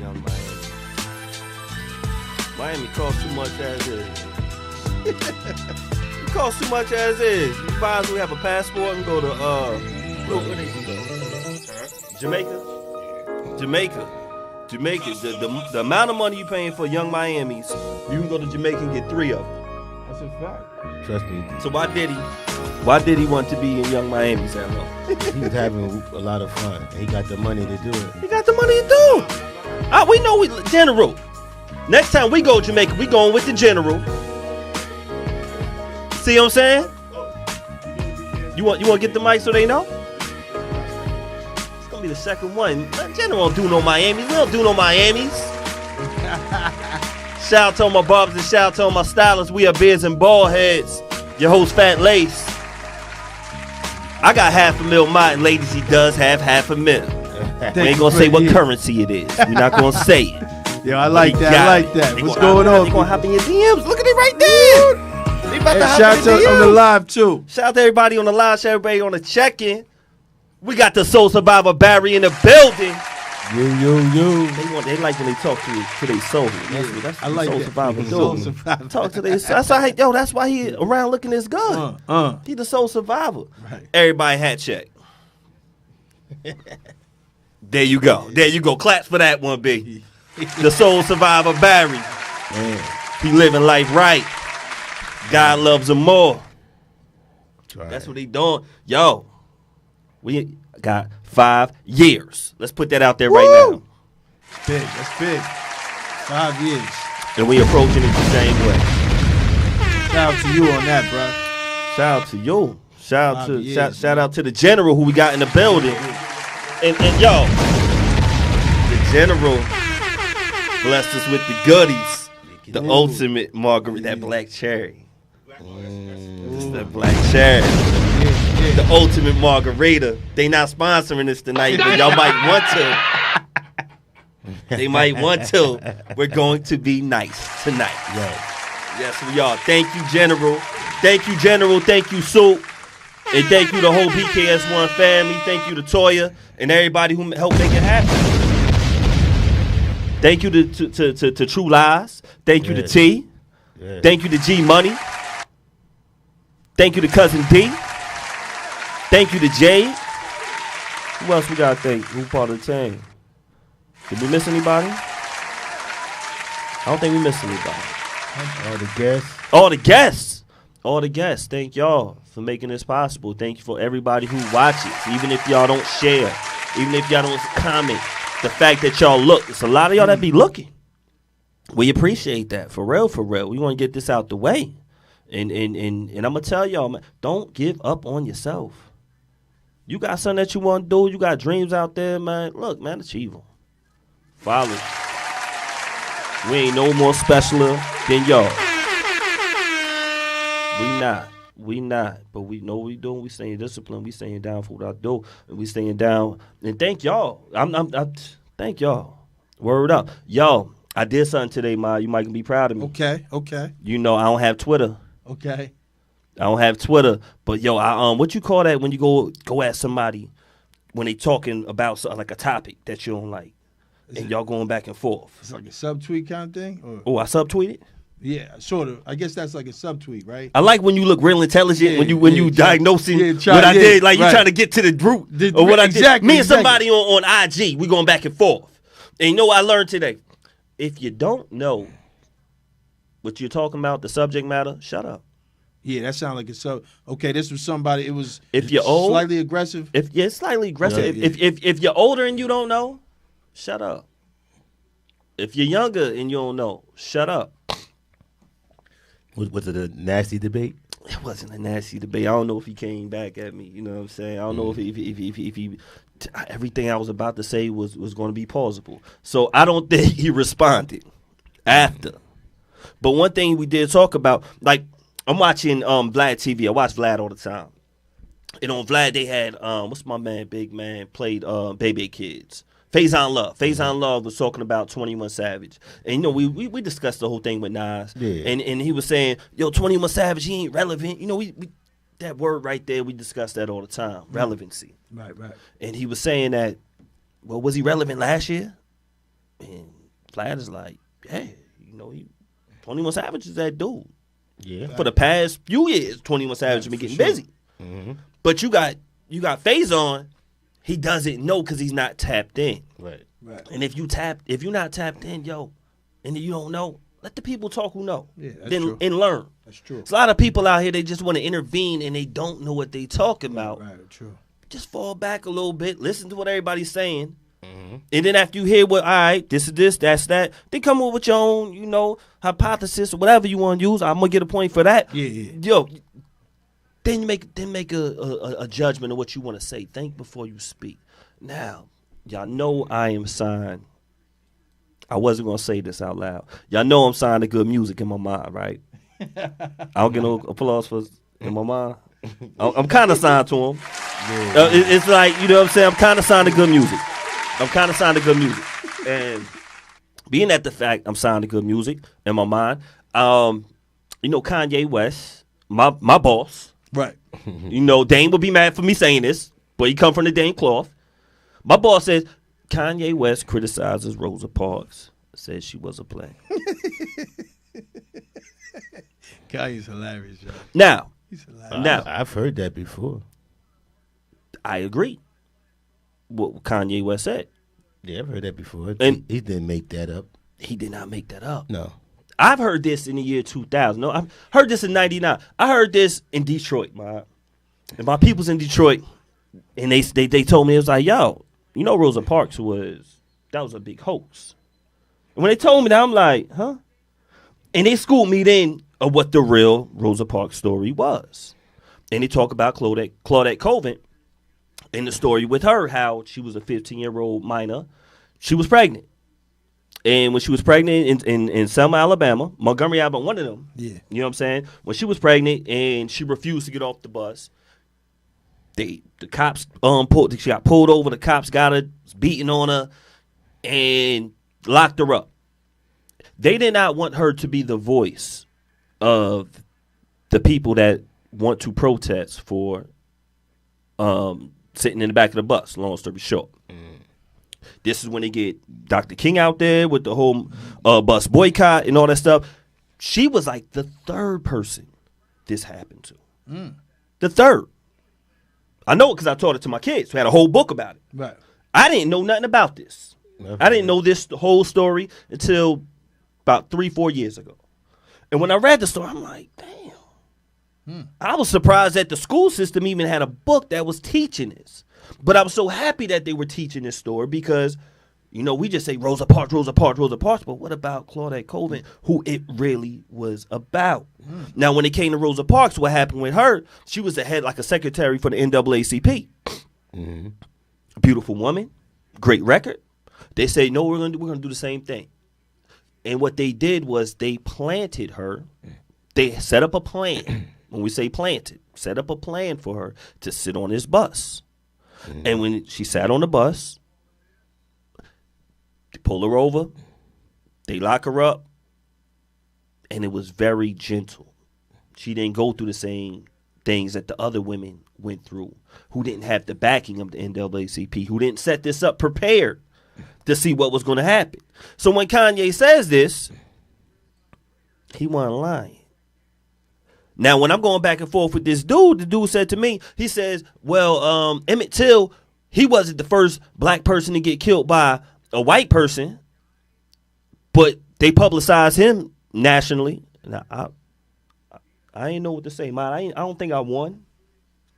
Young Miami. Miami costs too much as is. It costs too much as is. You might as well have a passport and go to where they can go? Jamaica. The amount of money you paying for Young Miami's, you can go to Jamaica and get 3 of them. That's a fact. Trust me. So why did he want to be in Young Miami's that long? He was having a lot of fun. He got the money to do it. He got the money to do it. We know General. Next time we go to Jamaica, we going with the General. See what I'm saying? You want to get the mic so they know? It's gonna be the second one. General don't do no Miami. We don't do no Miamis. Shout out to all my barbers and shout out to all my stylists. We are Beards N Baldheads. Your host Fat Lace. I got $500,000 Martin, ladies. He does have $500,000. We ain't gonna say what currency it is. We're not gonna say it. Yo, I like that. What's going on? They gonna hop in your DMs. Look at it right there. They about to hop shout in your out on the live too. Shout out to everybody on the live. Shout out everybody on the check-in. We got the Soul Survivor Barry in the building. Yo. They like when they talk to their soul. That's I like Soul that. Survivor Soul do. Survivor. Talk to their soul. That's why he around looking this good. He the Soul Survivor. Right. Everybody hat check. There you go. Claps for that one, B. The Soul Survivor Barry. Man. He living life right. God loves him more. Right. That's what he doing. Yo, we got 5 years. Let's put that out there right now. Big. That's big. 5 years. And we approaching it the same way. Shout out to you on that, bro. Shout out to you. Shout out to the General who we got in the building. And yo, the General blessed us with the goodies. The ultimate margarita, that black cherry. It's the black cherry. Yeah. The ultimate margarita. They not sponsoring this tonight, but y'all might want to. They might want to. We're going to be nice tonight. Yes, we are. Thank you, General. Thank you, Soup. And thank you, the whole BKS1 family. Thank you to Toya and everybody who helped make it happen. Thank you to True Lies. Thank you to T. Yeah. Thank you to G Money. Thank you to Cousin D. Thank you to Jade. Who else we got to thank? Who part of the team? Did we miss anybody? I don't think we missed anybody. All the guests. Thank y'all for making this possible. Thank you for everybody who watches. Even if y'all don't share. Even if y'all don't comment. The fact that y'all look. It's a lot of y'all that be looking. We appreciate that. For real. We want to get this out the way. And I'm going to tell y'all, man, don't give up on yourself. You got something that you want to do. You got dreams out there, man. Look, man, achieve them. Follow. We ain't no more specialer than y'all. We not. But we know what we doing. We staying disciplined. We staying down for what I do. And we staying down. And thank y'all. Thank y'all. Word up. Yo, I did something today, Ma. You might be proud of me. Okay. You know, I don't have Twitter. Okay. I don't have Twitter. But yo, what you call that when you go at somebody when they talking about something like a topic that you don't like? And y'all going back and forth. It's like a subtweet kind of thing? Oh, I subtweeted? Yeah, sort of. I guess that's like a subtweet, right? I like when you look real intelligent when you diagnosing what I did. Like you trying to get to the root of what I did. Me and somebody on IG, we going back and forth. And you know what I learned today? If you don't know what you're talking about, the subject matter, shut up. Yeah, that sounds like a okay, this was somebody, it was if you're old, slightly aggressive. It's slightly aggressive. If you're older and you don't know, shut up. If you're younger and you don't know, shut up. Was it a nasty debate? It wasn't a nasty debate. I don't know if he came back at me. You know what I'm saying? I don't know if he everything I was about to say was going to be plausible. So I don't think he responded after. But one thing we did talk about, like I'm watching Vlad TV. I watch Vlad all the time. And on Vlad they had what's my man, big man, played Baby Kids. Faison Love. Faison Love was talking about 21 Savage. And, you know, we discussed the whole thing with Nas. Yeah. And he was saying, yo, 21 Savage, he ain't relevant. You know, we that word right there, we discuss that all the time, relevancy. Right. And he was saying that, well, was he relevant last year? And Flat is like, hey, 21 Savage is that dude. Yeah. For the past few years, 21 Savage has been getting busy. Mm-hmm. But you got Faison, he doesn't know because he's not tapped in. Right. Right. And if you're not tapped in, and you don't know, let the people talk who know. Yeah, that's true. And learn. That's true. There's a lot of people out here, they just want to intervene and they don't know what they talking about. Right, true. Just fall back a little bit, listen to what everybody's saying. Mm-hmm. And then after you hear what, all right, this is this, that's that, then come up with your own, hypothesis or whatever you want to use. I'm gonna get a point for that. Yeah. Then make a judgment of what you want to say. Think before you speak. Now, y'all know I am signed. I wasn't gonna say this out loud. Y'all know I'm signed to Good Music in my mind, right? I don't get no applause for in my mind. I'm kind of signed to him. It's like, you know what I'm saying? I'm kind of signed to Good Music. And being at the fact I'm signed to Good Music in my mind, Kanye West, my boss. Right. Dame would be mad for me saying this, but he come from the Dame cloth. My boss says, Kanye West criticizes Rosa Parks, says she was a play. Kanye's hilarious, yo. Now, He's hilarious. Now, I've heard that before. I agree with what Kanye West said. Yeah, I've heard that before. And he didn't make that up. He did not make that up. No. I've heard this in the year 2000. No, I've heard this in 99. I heard this in Detroit. My people's in Detroit, and they told me, it was like, yo, Rosa Parks that was a big hoax. And when they told me that, I'm like, huh? And they schooled me then of what the real Rosa Parks story was. And they talk about Claudette Colvin and the story with her, how she was a 15-year-old minor. She was pregnant. And when she was pregnant in Selma, Alabama, Montgomery, Alabama, one of them. Yeah. You know what I'm saying? When she was pregnant and she refused to get off the bus, the cops she got pulled over, the cops got her, beating on her, and locked her up. They did not want her to be the voice of the people that want to protest for sitting in the back of the bus, long story short. This is when they get Dr. King out there with the whole bus boycott and all that stuff. She was like the third person this happened to. The third. I know it because I taught it to my kids who had a whole book about it. Right. I didn't know nothing about this. I didn't know the whole story until about 3-4 years ago. And when I read the story, I'm like, damn. I was surprised that the school system even had a book that was teaching this. But I was so happy that they were teaching this story because, we just say Rosa Parks, Rosa Parks, Rosa Parks. But what about Claudette Colvin, who it really was about? Now, when it came to Rosa Parks, what happened with her, she was the head, like a secretary for the NAACP. A beautiful woman, great record. They say, no, we're going to do the same thing. And what they did was they planted her. They set up a plan. When we say planted, set up a plan for her to sit on this bus. And when she sat on the bus, they pull her over, they lock her up, and it was very gentle. She didn't go through the same things that the other women went through, who didn't have the backing of the NAACP, who didn't set this up prepared to see what was going to happen. So when Kanye says this, he wasn't lying. Now, when I'm going back and forth with this dude, the dude said to me, he says, well, Emmett Till, he wasn't the first black person to get killed by a white person, but they publicized him nationally. Now, I ain't know what to say, man. I don't think I won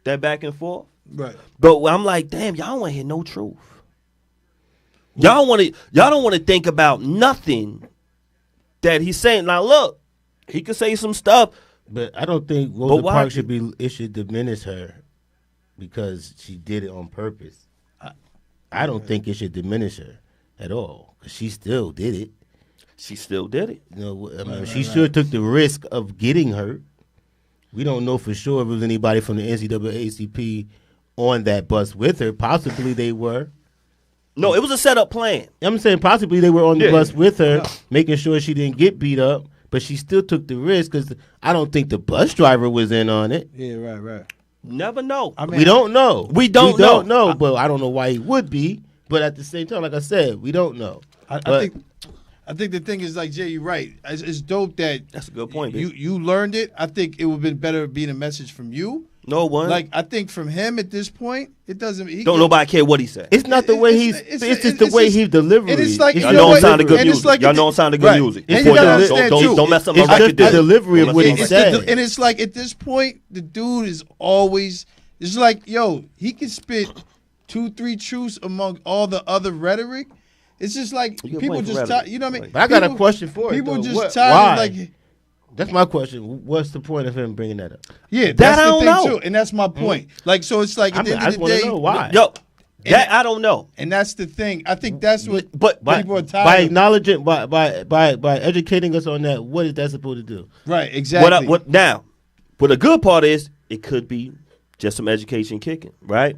that back and forth. Right. But I'm like, damn, y'all don't want to hear no truth. Y'all don't want to think about nothing that he's saying. Now, look, he could say some stuff. But I don't think Rosa Parks should diminish her because she did it on purpose. I don't think it should diminish her at all because she still did it. She still did it. She sure took the risk of getting hurt. We don't know for sure if it was anybody from the NAACP on that bus with her. Possibly they were. No, it was a set-up plan. I'm saying possibly they were on the bus with her, making sure she didn't get beat up. But she still took the risk because I don't think the bus driver was in on it. Yeah, right. Never know. I mean, we don't know. We don't know. But I don't know why he would be. But at the same time, like I said, we don't know. I think the thing is, like, Jay, you're right. It's dope that that's a good point. You learned it. I think it would have been better being a message from you. No one. Like, I think from him at this point, it doesn't. Don't nobody care what he said. It's not the way it's just the way he delivers. And it's like, y'all know it sounded good music. Y'all know it sounded good music. And you gotta understand, too. Don't mess up my It's record. just the delivery of what he said. And it's like, at this point, the dude is always. It's like, yo, he can spit 2-3 truths among all the other rhetoric. It's just like people just tired. You know what I mean? But I got a question for you. People just tired. Like, that's my question. What's the point of him bringing that up? Yeah, that's the thing too, and that's my point. Like, so it's like at the end of the day, know why. Yo, that I don't know. And that's the thing. I think that's what. But people are tired by acknowledging, by educating us on that, what is that supposed to do? Right. Exactly. What now? But the good part is it could be just some education kicking, right?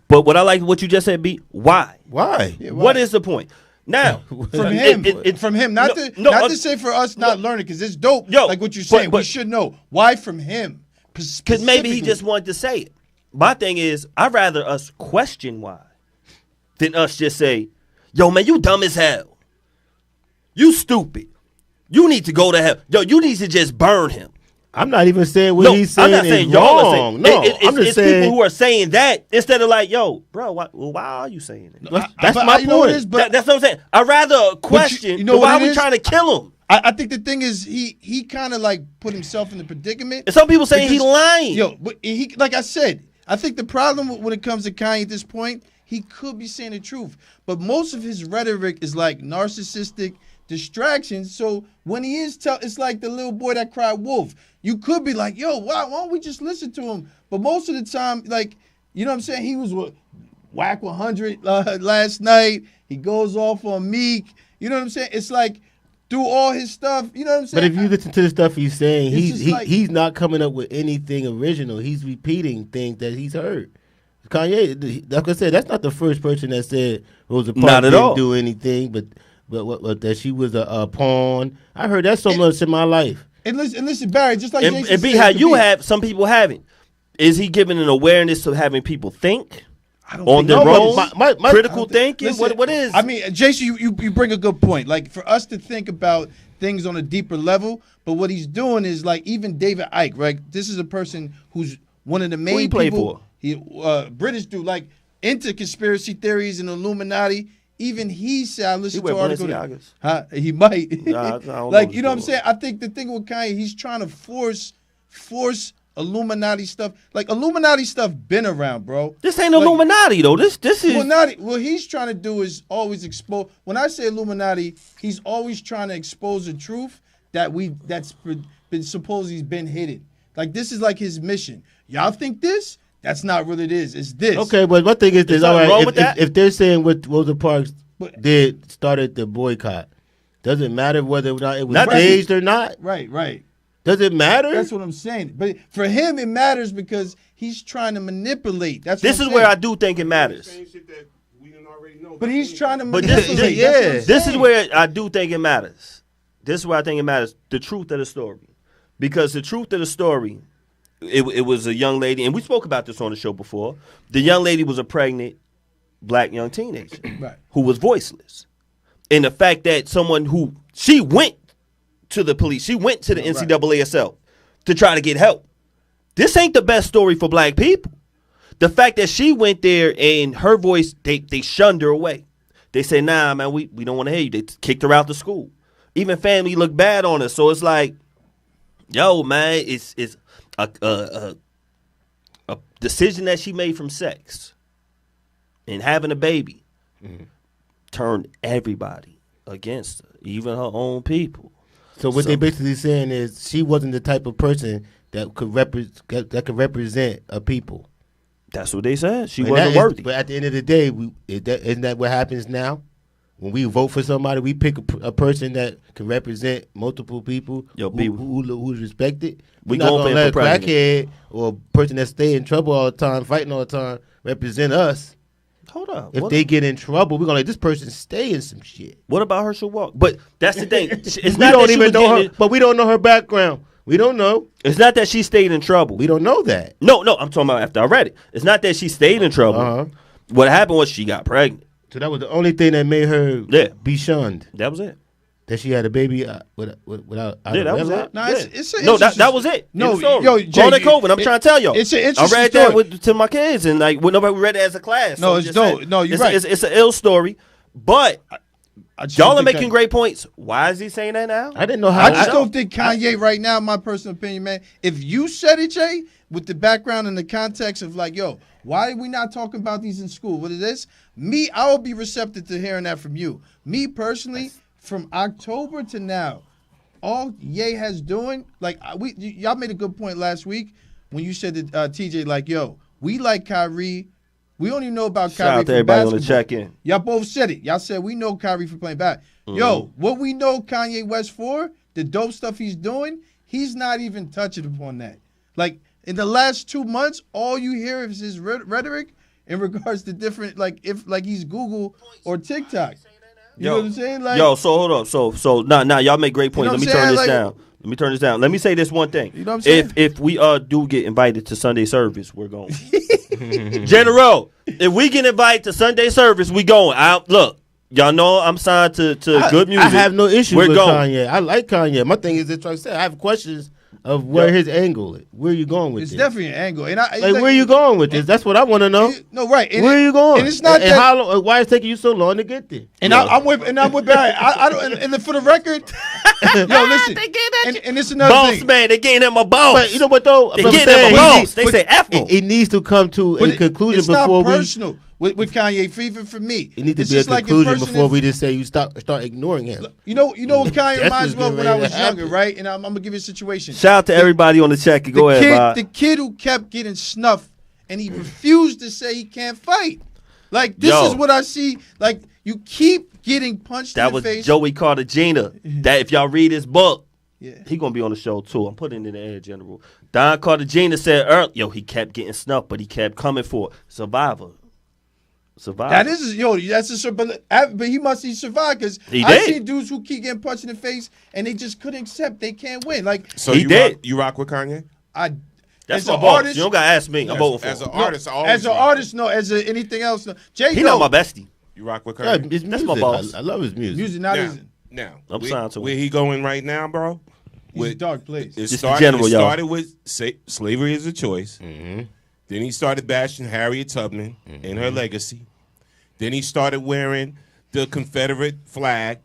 But what I like what you just said, B, why? Why? Yeah, what is the point? Now, from him, not to say for us not learning, because it's dope. Like what you're saying, we should know why from him. Because maybe he just wanted to say it. My thing is, I'd rather us question why than us just say, "Yo, man, you dumb as hell. You stupid. You need to go to hell. Yo, you need to just burn him." I'm not even saying what he's saying. I'm not saying is y'all wrong. are saying. No, I'm just saying people who are saying that instead of like, yo, bro, why are you saying it? That's my point. That's what I'm saying. I'd rather question. Why are we trying to kill him? I think the thing is he kind of like put himself in the predicament. And some people saying he lying. Yo, but he, like I said, I think the problem when it comes to Kanye at this point, he could be saying the truth, but most of his rhetoric is like narcissistic distractions. So when he is it's like the little boy that cried wolf. You could be like, yo, why don't we just listen to him? But most of the time, like, you know what I'm saying? He was whack 100 last night. He goes off on Meek. You know what I'm saying? It's like through all his stuff. You know what I'm saying? But if you listen to the stuff he's saying, he's not coming up with anything original. He's repeating things that he's heard. Kanye, like I said, that's not the first person that said Rosa Parks didn't do anything, but that she was a pawn. I heard that so much in my life. And listen, Barry, just like Jason and be how you have, some people haven't. Is he giving an awareness of having people think on their own? Critical thinking? Listen, what is? I mean, Jason, you bring a good point. Like, for us to think about things on a deeper level, but what he's doing is like even David Icke, right? This is a person who's one of the main people. He for? He British dude, like into conspiracy theories and Illuminati. Even he said, I listened to articles. He might. Nah, like, you know what I'm saying? I think the thing with Kanye, he's trying to force Illuminati stuff. Like, Illuminati stuff been around, bro. This ain't Illuminati, though. This is... Illuminati, what he's trying to do is always expose... When I say Illuminati, he's always trying to expose the truth that's been supposedly been hidden. Like, this is like his mission. Y'all think this? That's not what it is. It's this. Okay, but my thing is this. All right, if they're saying what Rosa Parks started the boycott, does it matter whether or not it was staged or not? Right. Does it matter? That's what I'm saying. But for him, it matters because he's trying to manipulate. This is where I do think it matters. But he's trying to manipulate. This is where I do think it matters. This is where I think it matters. The truth of the story. Because the truth of the story... It was a young lady, and we spoke about this on the show before. The young lady was a pregnant black young teenager who was voiceless. And the fact that she went to the police, she went to the NCAA herself to try to get help. This ain't the best story for black people. The fact that she went there and her voice, they shunned her away. They said, nah, man, we don't want to hear you. They kicked her out the school. Even family looked bad on her. So it's like, yo, man, it's a decision that she made from sex and having a baby turned everybody against her, even her own people. So what they basically saying is she wasn't the type of person that could represent a people. That's what they said. She wasn't worthy. But at the end of the day, isn't that what happens now? When we vote for somebody, we pick a person that can represent multiple people who's respected. We're not going to let a crackhead or a person that stay in trouble all the time, fighting all the time, represent us. Hold up. If they get in trouble, we're going to let this person stay in some shit. What about Herschel Walker? But that's the thing. We don't even know her, but we don't know her background. We don't know. It's not that she stayed in trouble. We don't know that. No, I'm talking about after I read it. It's not that she stayed in trouble. What happened was she got pregnant. So that was the only thing that made her be shunned. That was it. That she had a baby without. Yeah, that was it. No, that was it. No, yo, Jay, COVID. I'm trying to tell y'all. It's an I interesting read story. that to my kids, and like nobody read it as a class. No, so it's dope. No, you're right. It's an ill story, but y'all are making great points. Why is he saying that now? I didn't know how. I just don't think Kanye right now, my personal opinion, man. If you said it, Jay, with the background and the context of like, yo, why are we not talking about these in school? What is this? Me, I will be receptive to hearing that from you. Me personally, from October to now, all Ye has doing, like y'all made a good point last week when you said that TJ, like, yo, we like Kyrie. We only know about Shout Kyrie out to everybody on the basketball. check-in. Y'all both said it. Y'all said we know Kyrie for playing back. Yo, what we know Kanye West for, the dope stuff he's doing, he's not even touching upon that. Like, in the last 2 months, all you hear is his rhetoric in regards to different, like, if like he's Google or TikTok. You know what I'm saying? Like, so hold up. So now y'all make great points. You know Let me what I'm turn this saying? down. Let me turn this down. Let me say this one thing. You know what I'm saying? If we do get invited to Sunday service, we're going. General, if we get invited to Sunday service, we going. Look, y'all know I'm signed to good music. I have no issue with going. Kanye. I like Kanye. My thing is that I said I have questions of where his angle is. Where are you going with it's this? definitely an angle. And where are you going with this? That's what I want to know. No, right. And where are you going? And it's not and how long, why is it taking you so long to get there? And I'm with Barry. I don't. And for the record, yo, listen. And it's another boss thing. Man, they getting at my boss. But you know what though? They getting at my boss. They say F him. It needs to come to a conclusion it's before not personal. With Kanye, even for me, it needs to be a conclusion before we just say you start ignoring him. You know what Kanye reminds me of when I was younger, right? And I'm gonna give you a situation. Shout out to everybody on the check. Go ahead, Bob. The kid who kept getting snuffed and he refused to say he can't fight. Like this is what I see. Like you keep getting punched in the face. That was Joey Cartagena. That if y'all read his book, yeah, he gonna be on the show too. I'm putting it in the air, General. Don Cartagena said earlier, yo, he kept getting snuffed, but he kept coming for it. Survivor. That is, that's a but he must survive because I see dudes who keep getting punched in the face and they just couldn't accept they can't win. Like so he did. You rock with Kanye? That's my boss. Artist, you don't gotta ask me. I'm voting for as an artist. No. As anything else, no. Jay, he not my bestie. You rock with Kanye? Yeah, that's my boss. I love his music. Music, not his. Now, I'm signed to where he going right now, bro? He's a dark place. It started with slavery is a choice. Mm-hmm. Then he started bashing Harriet Tubman and her legacy. Then he started wearing the Confederate flag.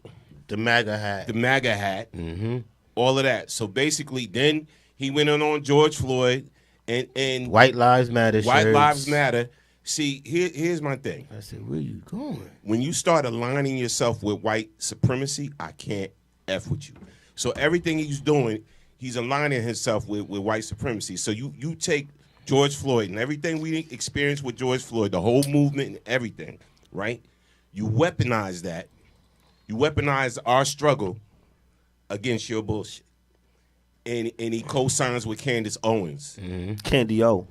The MAGA hat. Mm-hmm. All of that. So basically, then he went on George Floyd and White Lives Matter. White Lives Matter. See, here's my thing. I said, where you going? When you start aligning yourself with white supremacy, I can't F with you. So everything he's doing, he's aligning himself with white supremacy. So you take George Floyd and everything we experienced with George Floyd, the whole movement and everything, right? You weaponize that. You weaponize our struggle against your bullshit. And he co-signs with Candace Owens. Mm-hmm. Candy O.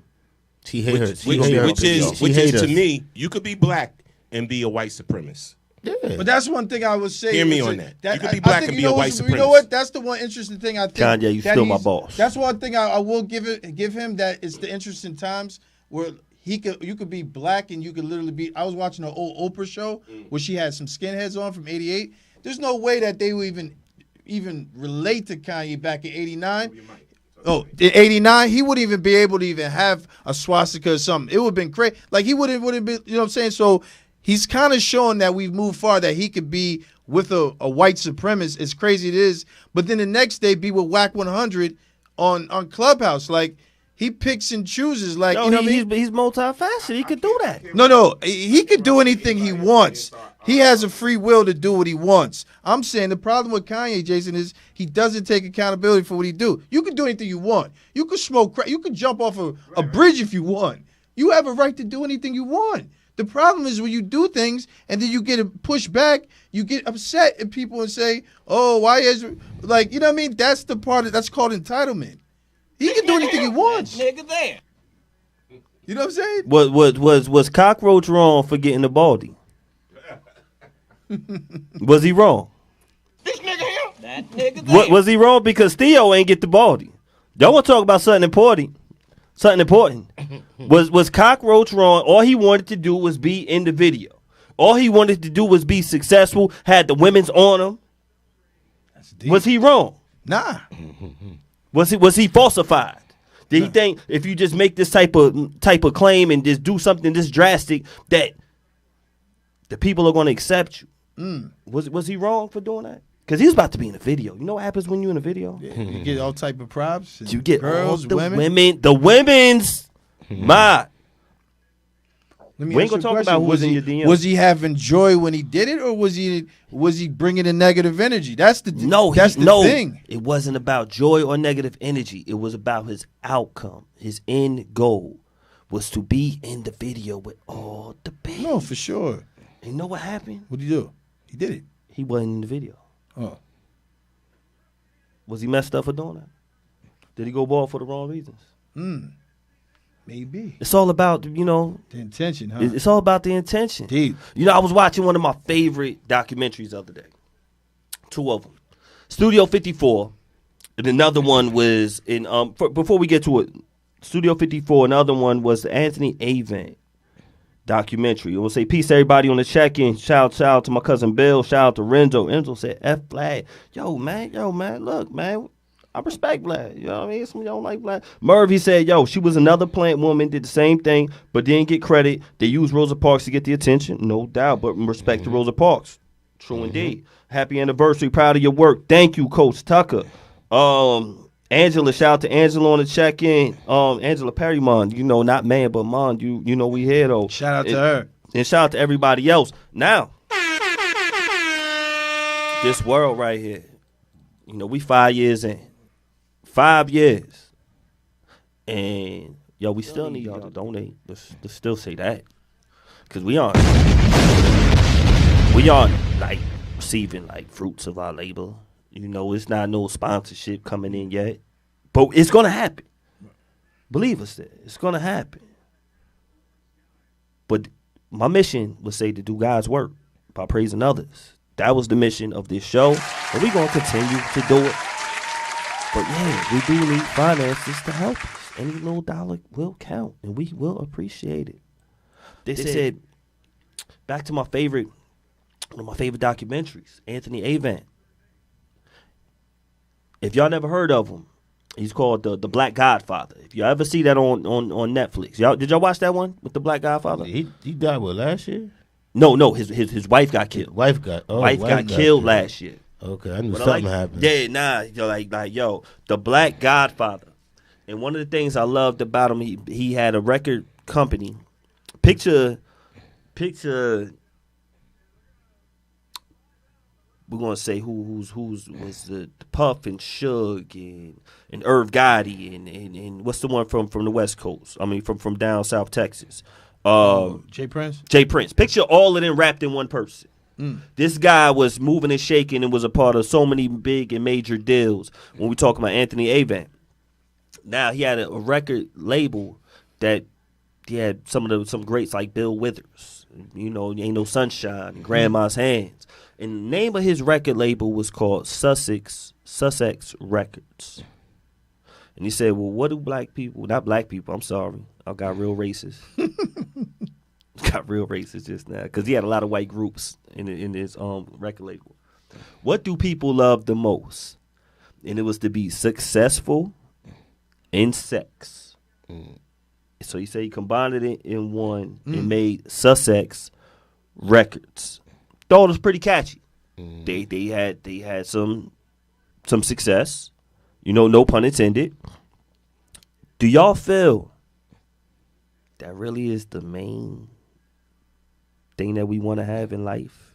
She hates her. Which is to me, you could be black and be a white supremacist. Yeah. But that's one thing I would say. Hear me on that. You could be black and be a white supremacist. You know what? That's the one interesting thing I think. Kanye, you still my boss. That's one thing I will give him. That it's the interesting times where you could be black and you could literally be. I was watching an old Oprah show where she had some skinheads on from '88. There's no way that they would even relate to Kanye back in '89. Oh, in '89, he wouldn't even be able to even have a swastika or something. It would have been crazy. Like he wouldn't be. You know what I'm saying? So. He's kind of showing that we've moved far, that he could be with a white supremacist, as crazy it is, but then the next day be with Whack 100 on Clubhouse. Like, he picks and chooses. Like, you know what I mean? He's multifaceted. He could do that. No. He could do anything he wants. He has a free will to do what he wants. I'm saying the problem with Kanye, Jason, is he doesn't take accountability for what he do. You can do anything you want. You can smoke crack. You can jump off a bridge if you want. You have a right to do anything you want. The problem is when you do things and then you get pushed back, you get upset at people and say, "Oh, why is like you know what I mean?" That's the part that's called entitlement. He can do anything he wants. Nigga there. You know what I'm saying? Was Cockroach wrong for getting the baldy? Was he wrong? This nigga here. That nigga there. Was he wrong because Theo ain't get the baldy? Y'all want to talk about something important? Was Cockroach wrong? All he wanted to do was be in the video. All he wanted to do was be successful. Had the women's on him. Was he wrong? Nah. Was he falsified? Did he think if you just make this type of claim and just do something this drastic that the people are going to accept you? Was he wrong for doing that? Because he was about to be in a video. You know what happens when you're in a video? Yeah, you get all type of props. You get girls, all the women. The women's. My. Let me We ain't ask gonna you a talk question. about who was in your DM. Was he having joy when he did it, or was he bringing in negative energy? That's the thing. It wasn't about joy or negative energy. It was about his outcome. His end goal was to be in the video with all the babies. No, for sure. And you know what happened? What did he do? He did it. He wasn't in the video. Oh, Was he messed up for doing that? Did he go bald for the wrong reasons? maybe. It's all about, The intention, huh? it's all about the intention. Deep. I was watching one of my favorite documentaries the other day. 2 of them. Studio 54. And another one was in, before we get to it, Studio 54, another one was the Anthony Avant documentary. It will say, peace to everybody on the check-in. Shout out to my cousin Bill. Shout out to Renzo. Renzo said, F Vlad. Yo, man, look, man. I respect Vlad. You know what I mean? Some of y'all like Vlad. Merv, he said, yo, she was another plant woman, did the same thing, but didn't get credit. They used Rosa Parks to get the attention. No doubt, but respect to Rosa Parks. True indeed. Happy anniversary. Proud of your work. Thank you, Coach Tucker. Angela, shout out to Angela on the check-in. Angela Perrymon, not man, but Mon, you know we here, though. Shout out to her. And shout out to everybody else. Now, this world right here, we 5 years in. 5 years. And, we still need y'all to donate. Let's still say that. Because we aren't, like, receiving, like, fruits of our labor. It's not no sponsorship coming in yet. But it's going to happen. Believe us that. It's going to happen. But my mission was to do God's work by praising others. That was the mission of this show. And we're going to continue to do it. But, yeah, we do need finances to help us. Any little dollar will count. And we will appreciate it. They said, back to one of my favorite documentaries, Anthony Avant. If y'all never heard of him, he's called the Black Godfather. If you ever see that on Netflix, did y'all watch that one with the Black Godfather? He died last year? No, his wife got killed. Wife got killed last year. Okay, I knew something happened. Yeah, the Black Godfather. And one of the things I loved about him, he had a record company. Picture. We're gonna say who was the Puff and Suge and Irv Gotti and what's the one from the West Coast? I mean from down South Texas. Jay Prince. Picture all of them wrapped in one person. This guy was moving and shaking and was a part of so many big and major deals. When we talk about Anthony Avant, now he had a record label that he had some greats like Bill Withers. Ain't No Sunshine, Grandma's Hands. And the name of his record label was called Sussex Records. And he said, well, what do black people, not black people, I'm sorry, I got real racist. Got real racist just now. Because he had a lot of white groups in his record label. What do people love the most? And it was to be successful in sex. So he said he combined it in one and made Sussex Records. Thought it was pretty catchy. They had some success. No pun intended. Do y'all feel that really is the main thing that we want to have in life,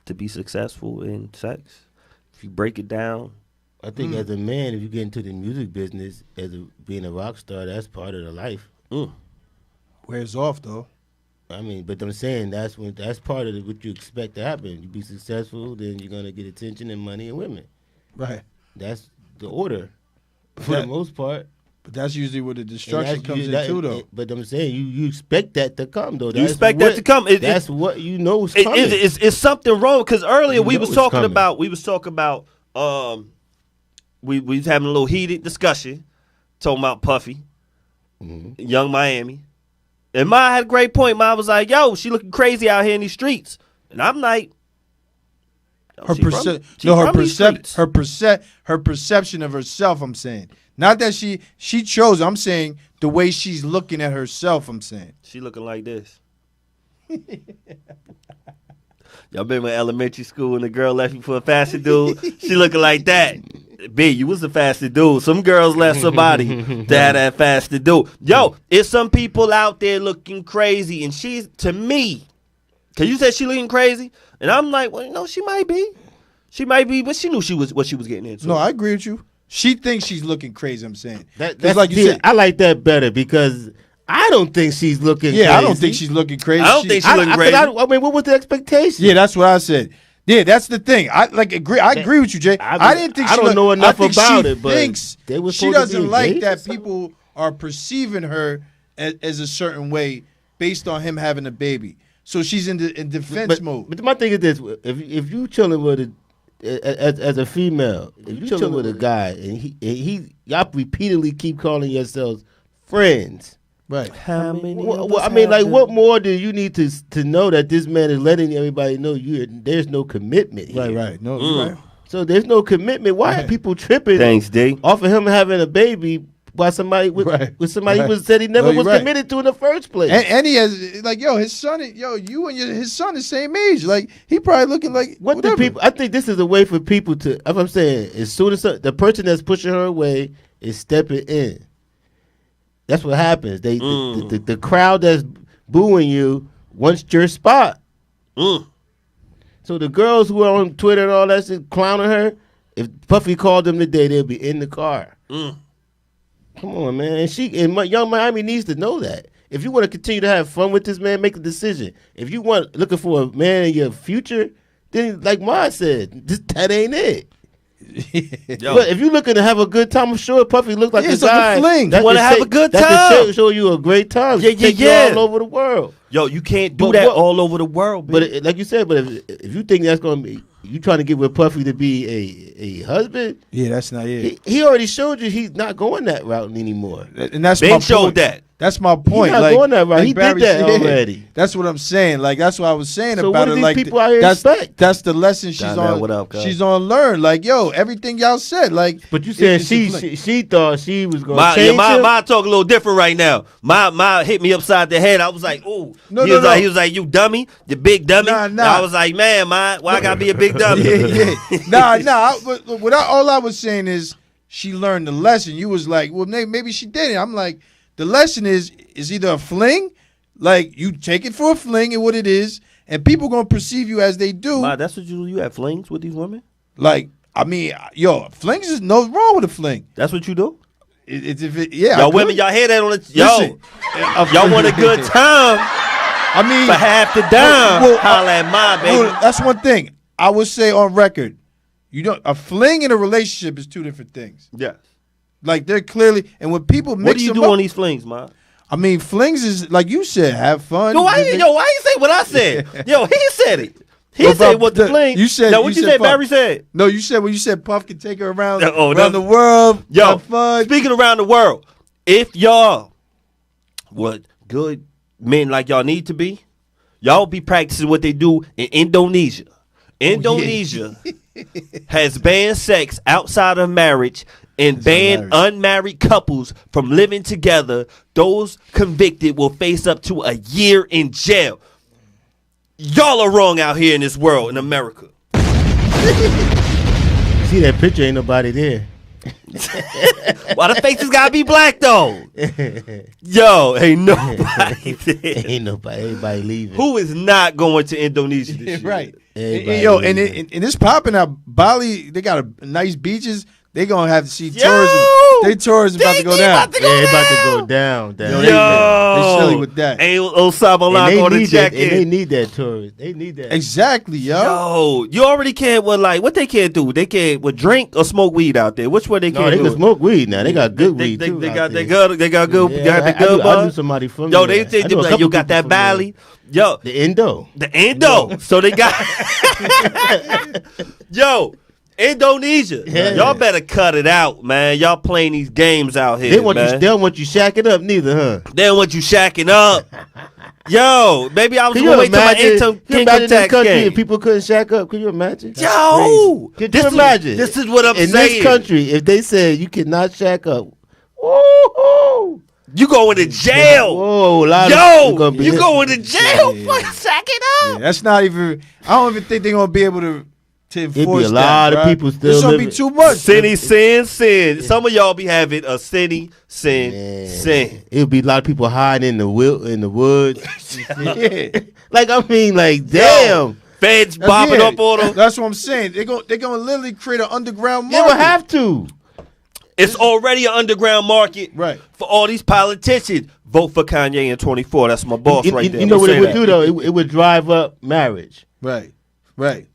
to be successful in sex? If you break it down, I think as a man, if you get into the music business, being a rock star, that's part of the life. Wears off though. I mean, but I'm saying that's part of what you expect to happen. You be successful, then you're gonna get attention and money and women. Right. That's the order for the most part. But that's usually where the destruction comes into, though. But I'm saying you expect that to come, though. You expect that to come. That's what is coming. It's something wrong because earlier we was talking about we was having a little heated discussion talking about Puffy, Young Miami, And Ma had a great point. Ma was like, yo, she looking crazy out here in these streets. And I'm like, her perception of herself, I'm saying. Not that she chose, I'm saying the way she's looking at herself, I'm saying. She looking like this. Y'all been in elementary school and the girl left you for a fashion dude? She looking like that. B, you was a fashion dude. Some girls left somebody that had that fashion dude. Yo, it's some people out there looking crazy, and she's, to me, because you said she looking crazy, and I'm like, well, no, she might be. She might be, but she knew what she was getting into. No, I agree with you. She thinks she's looking crazy, I'm saying. That's like you said. I like that better because I don't think she's looking crazy. I don't think she's looking crazy. I don't think she's looking crazy. I mean, what was the expectation? Yeah, that's what I said. Yeah, that's the thing. I agree with you, Jay. I didn't think I don't know enough about it, but she doesn't like that people are perceiving her as a certain way based on him having a baby. So she's in defense mode. But my thing is this: if you chilling with as a female, if you chilling with a guy and y'all repeatedly keep calling yourselves friends. Right. How many? Well, I mean, like, what more do you need to know that this man is letting everybody know there's no commitment here? Right. No, right. So there's no commitment. Why are people tripping? Thanks, D. Off of him having a baby by somebody with somebody who said he never was committed to in the first place. And he has like, his son, you and his son the same age. Like he probably looking like what do people? I think this is a way for people to. I'm saying as soon as the person that's pushing her away is stepping in. That's what happens. The crowd that's booing you wants your spot. So the girls who are on Twitter and all that shit clowning her, if Puffy called them today, they'll be in the car. Come on, man. And Young Miami needs to know that. If you want to continue to have fun with this man, make a decision. If you want looking for a man in your future, then like Ma said, that ain't it. But if you're looking to have a good time, I'm sure Puffy looks like a guy. Like a fling. You want to have a good time. That can show you a great time. Take you all over the world. Yo, you can't do that all over the world. Baby. But like you said, if you think that's going to be, you trying to get with Puffy to be a husband? Yeah, that's not it. He already showed you he's not going that route anymore. And that's Ben showed that. That's my point. He's not going that route. He did that already. That's what I'm saying. Like that's what I was saying so about what it. These like people out here expect? That's the lesson she's on. What up, she's on learn. Like everything y'all said. Like, but you said she thought she was going to change him. My talk a little different right now. My hit me upside the head. I was like, ooh. He was like, you dummy, you big dummy. Nah. I was like, man, why I gotta be a big dummy? Nah. But all I was saying is she learned the lesson. You was like, well, maybe she didn't. I'm like, the lesson is either a fling, like you take it for a fling and what it is, and people gonna perceive you as they do. Ma, that's what you have flings with these women? Like, I mean, flings is no wrong with a fling. That's what you do? Y'all women, y'all hear that on the y'all want a good time. I mean, for half the dime, holla at my baby. Well, that's one thing I would say on record. A fling and a relationship is two different things. Yes. Like they're clearly, and when people mix what do you do on these flings, ma? I mean, flings is like you said, have fun. Why you say what I said? He said it. He said what the fling. You said. No, what you said, Barry said. No, you said when you said Puff can take her around the world. Have fun. Speaking around the world, if y'all were good men like y'all need to be, y'all be practicing what they do in Indonesia. Indonesia has banned sex outside of marriage and banned unmarried couples from living together. Those convicted will face up to a year in jail. Y'all are wrong out here in this world, in America. See that picture? Ain't nobody there. Why the faces gotta be black though? Yo, ain't nobody there. Ain't nobody. Everybody leaving. Who is not going to Indonesia this year? Right. And it's popping out. Bali, they got nice beaches. They gonna have to see tourism. They tourism about to go down. They about to go down. They silly with that. Ain't Osama Lock on the jacket. And they need that tourist. They need that. Exactly, yo. You already can't. What they can't do? They can't drink or smoke weed out there. Which one they can't? No, they can smoke weed now. They got good weed too. They got good. Got the good. I knew somebody from. Yo, they like you got that Bali. Yo, the Indo. So they got. Yo. Indonesia, y'all better cut it out, man. Y'all playing these games out here. They don't want you shacking up neither, huh? They don't want you shacking up. Yo, maybe I was going to wait till my income tax came. If people couldn't shack up, can you imagine? Yo, can you imagine? This is what I'm saying. In this country, if they said you cannot shack up, woo-hoo, you going to jail. Whoa, you going to jail for shacking up. Yeah, that's not even. I don't even think they're gonna be able to enforce that. It'd be a lot of people still. It's gonna be too much. Sinny, sin. Some of y'all be having a sinny, sin. It'll be a lot of people hiding in the woods. Yeah. Damn. Feds bopping up on them. That's what I'm saying. They're gonna literally create an underground market. They would have to. It's already an underground market right. for all these politicians. Vote for Kanye in 24. That's my boss right there. You know what it would do, though? It would drive up marriage. Right.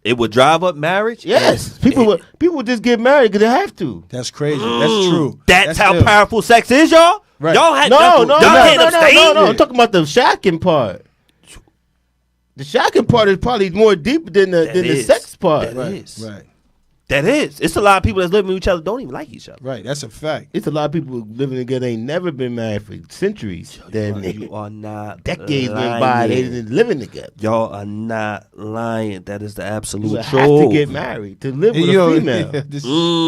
It would drive up marriage? Yes. People would just get married because they have to. That's crazy. That's true. That's how powerful sex is, y'all? Right. Y'all had No. abstain? I'm talking about the shacking part. The shacking part is probably more deep than the sex part. Right. That is. It's a lot of people that's living with each other don't even like each other. Right. That's a fact. It's a lot of people living together ain't never been married for centuries. You are not decades went by, they didn't living together. Y'all are not lying. That is the absolute truth. You have to get married to live with a female.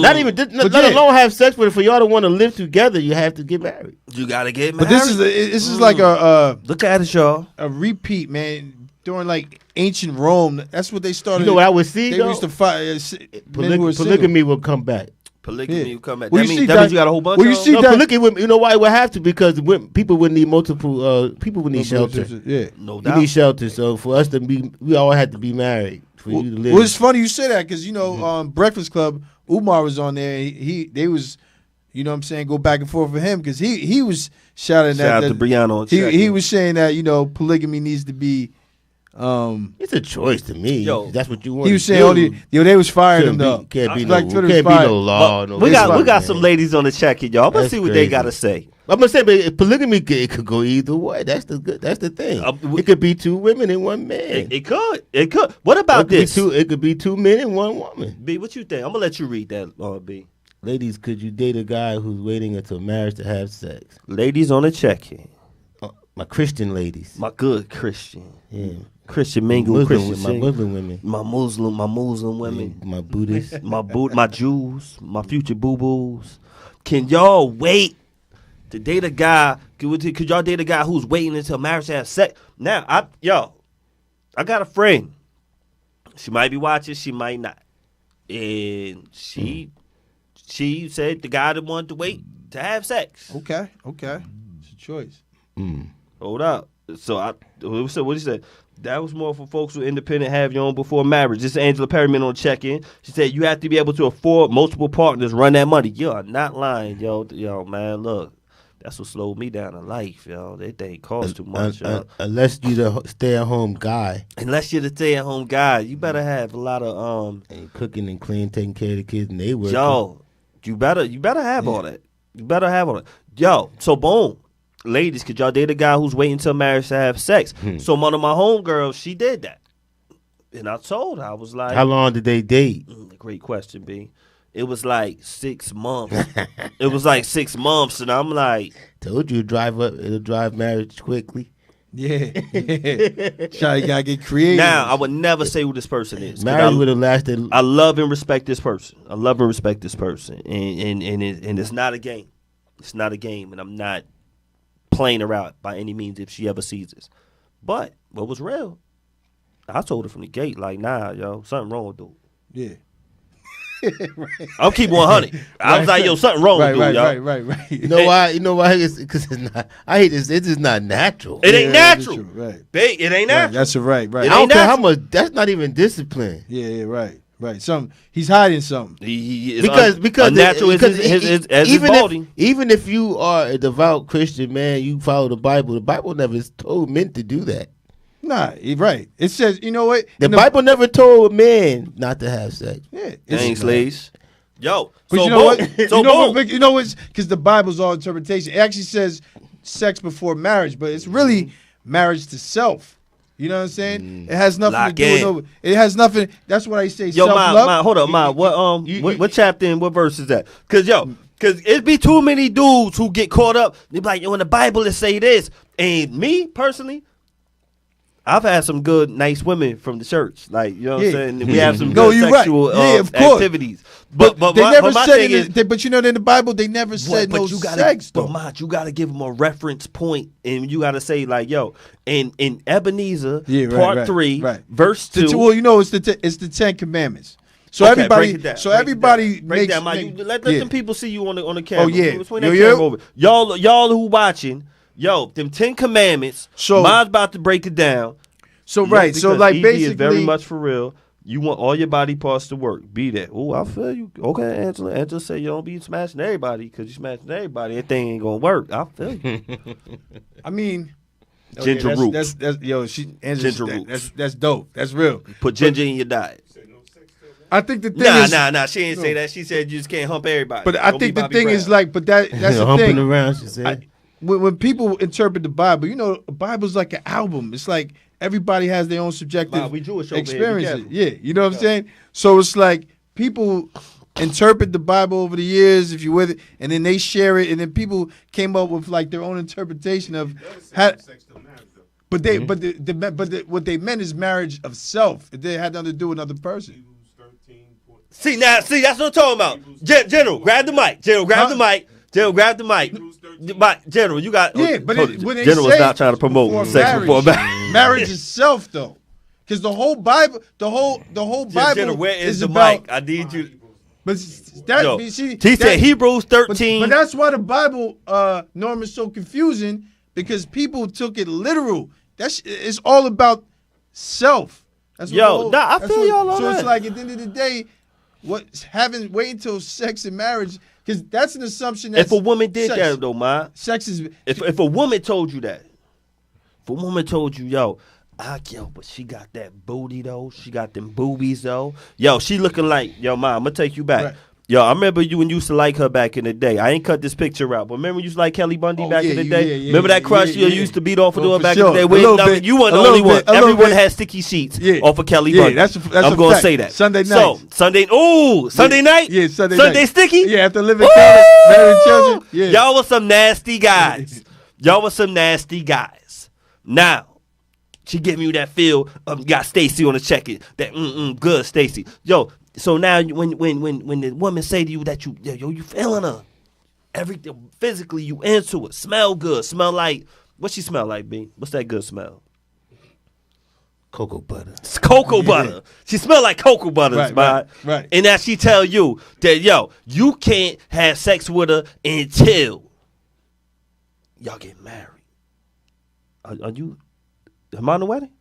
Not alone have sex with her. For y'all to want to live together, you have to get married. You got to get married. But this is like a look at it, y'all. A repeat, man. During like ancient Rome, that's what they started. You know what I would see? They used to fight. Polygamy will come back. Polygamy will come back. Well, that means you got a whole bunch of them? Polygamy, you know why it would have to? Because people would need multiple. People would need shelter. Yeah, no doubt. You need shelter. So for us to be, we all had to be married for you to live. Well, it's funny you say that because Breakfast Club, Umar was on there. They was. You know what I'm saying? Go back and forth with him because he was shouting Shout out to Brianna. He was saying that polygamy needs to be. It's a choice to me. Yo, that's what you want. He was saying they was firing him though. Can't be no law. We got some ladies on the check here, y'all. Let's see what they gotta say. I'm gonna say, but polygamy it could go either way. That's the thing. It could be two women and one man. It could. What about this? It could be two men and one woman. B, what you think? I'm gonna let you read that, B. Ladies, could you date a guy who's waiting until marriage to have sex? Ladies on the check here. My Christian ladies. My good Christian. Yeah. Christian mingle, Christian my Muslim women, my Muslim women, my Buddhists, my Jews, my future boo boos. Can y'all wait to date a guy? Could y'all date a guy who's waiting until marriage to have sex? Now, I got a friend. She might be watching, she might not, and she said the guy that wanted to wait to have sex. Okay, it's a choice. Hold up. So what he said? That was more for folks who are independent, have your own before marriage. This is Angela Perryman on check-in. She said you have to be able to afford multiple partners, run that money. You are not lying, yo, man. Look, that's what slowed me down in life, yo. They think cost too much, unless you the stay-at-home guy. Unless you're the stay-at-home guy, you better have a lot of and cooking and cleaning, taking care of the kids, and they work. Yo, you better have all that. You better have all that. Yo, so boom. Ladies, could y'all date a guy who's waiting till marriage to have sex? So one of my homegirls, she did that. And I told her, I was like... How long did they date? Great question, B. It was like 6 months. It was like 6 months, and I'm like... Told you it'll drive marriage quickly. Yeah. Try to get creative. Now, I would never say who this person is. Marriage would have lasted... I love and respect this person. And it's not a game. It's not a game, and I'm not playing her out by any means if she ever sees this. But what was real, I told her from the gate, like, nah, yo, something wrong with dude. Yeah. Right. I'll keep 100. I was like, yo, something wrong with dude, y'all. Right. You know why? Because it's not. I hate this. It's just not natural. It ain't natural. Right. It ain't natural. That's right. I don't care how much. That's not even discipline. Yeah. Right. He's hiding something. Because unnatural is his body. Even if you are a devout Christian man, you follow the Bible. The Bible never told men to do that. Nah, right. It says, you know what? The Bible never told men not to have sex. Yeah. Thanks, ladies. Yo, but so you know what? You know what's because the Bible's all interpretation. It actually says sex before marriage, but it's really marriage to self. You know what I'm saying? It has nothing to do with it has nothing. That's what I say. Yo, self-love. hold up, what chapter and what verse is that? Because it be too many dudes who get caught up. They be like, yo, in the Bible it say this, and me personally, I've had some good, nice women from the church. Like, you know what I'm saying? We have some No, good you're sexual right. Of course. activities. But they never my said thing is, but you know, in the Bible, they never said no sex, though. But, Mont, you got to give them a reference point, and you got to say, like, yo, in Ebenezer, part 3, verse 2. Well, you know, it's the 10 Commandments. So okay, everybody, break it down, so everybody break makes. down. Let them people see you on the camera. Oh yeah, Swing that camera over. Y'all who watching, yo, them 10 Commandments. So mine's about to break it down. So so like ED basically, is very much for real. You want all your body parts to work. Be that. Oh, I feel you. Okay, Angela. Angela said you don't be smashing everybody because you smashing everybody. That thing ain't gonna work. I feel you. I mean. Ginger roots. That's ginger roots. That's dope. That's real. Put ginger in your diet. I think the thing is... Nah. She didn't say that. She said you just can't hump everybody. But I think the thing is like... But that's the humping thing. Around, she said. When people interpret the Bible, you know, the Bible's like an album. It's like everybody has their own subjective experiences. Yeah, you know what I'm saying? So it's like people interpret the Bible over the years, if you with it, and then they share it, and then people came up with like their own interpretation of how... But what they meant is marriage of self. It had nothing to do with another person. See, that's what I'm talking about. General, grab the mic. General, grab the mic. General, you got. Yeah, but when they General say is not trying to promote sex before marriage. Marriage is self, though, because the whole Bible, the whole Bible. General, where is the about, mic? I need you. But that, Yo, he said Hebrews 13. But that's why the Bible, Norm, is so confusing, because people took it literal. It's all about self. That's what I feel y'all on that. So that. it's like at the end of the day, wait until sex and marriage, because that's an assumption that if a woman did that though, man, sex is. If a woman told you that, if a woman told you, but she got that booty though, she got them boobies though, she looking like, I'm gonna take you back. Right. I remember you when you used to like her back in the day. I ain't cut this picture out, but remember when you used to like Kelly Bundy back in the day? Remember that crush you used to beat off of her back in the day? You weren't the only one. Everyone had sticky sheets off of Kelly Bundy. That's I'm going to say that. Sunday night. So, Sunday night? Yeah, Sunday night. Sunday sticky? Yeah, after living together, married children. Yeah. Y'all were some nasty guys. Now, she giving you that feel of got Stacy on the check-in. That good Stacy. So now when the woman say to you that you feeling her, everything physically you into it, smell good, smell like, what she smell like, B? What's that good smell? Cocoa butter. It's cocoa butter. She smell like cocoa butter, right. And now she tell you that you can't have sex with her until y'all get married. Are you? Am I on the wedding?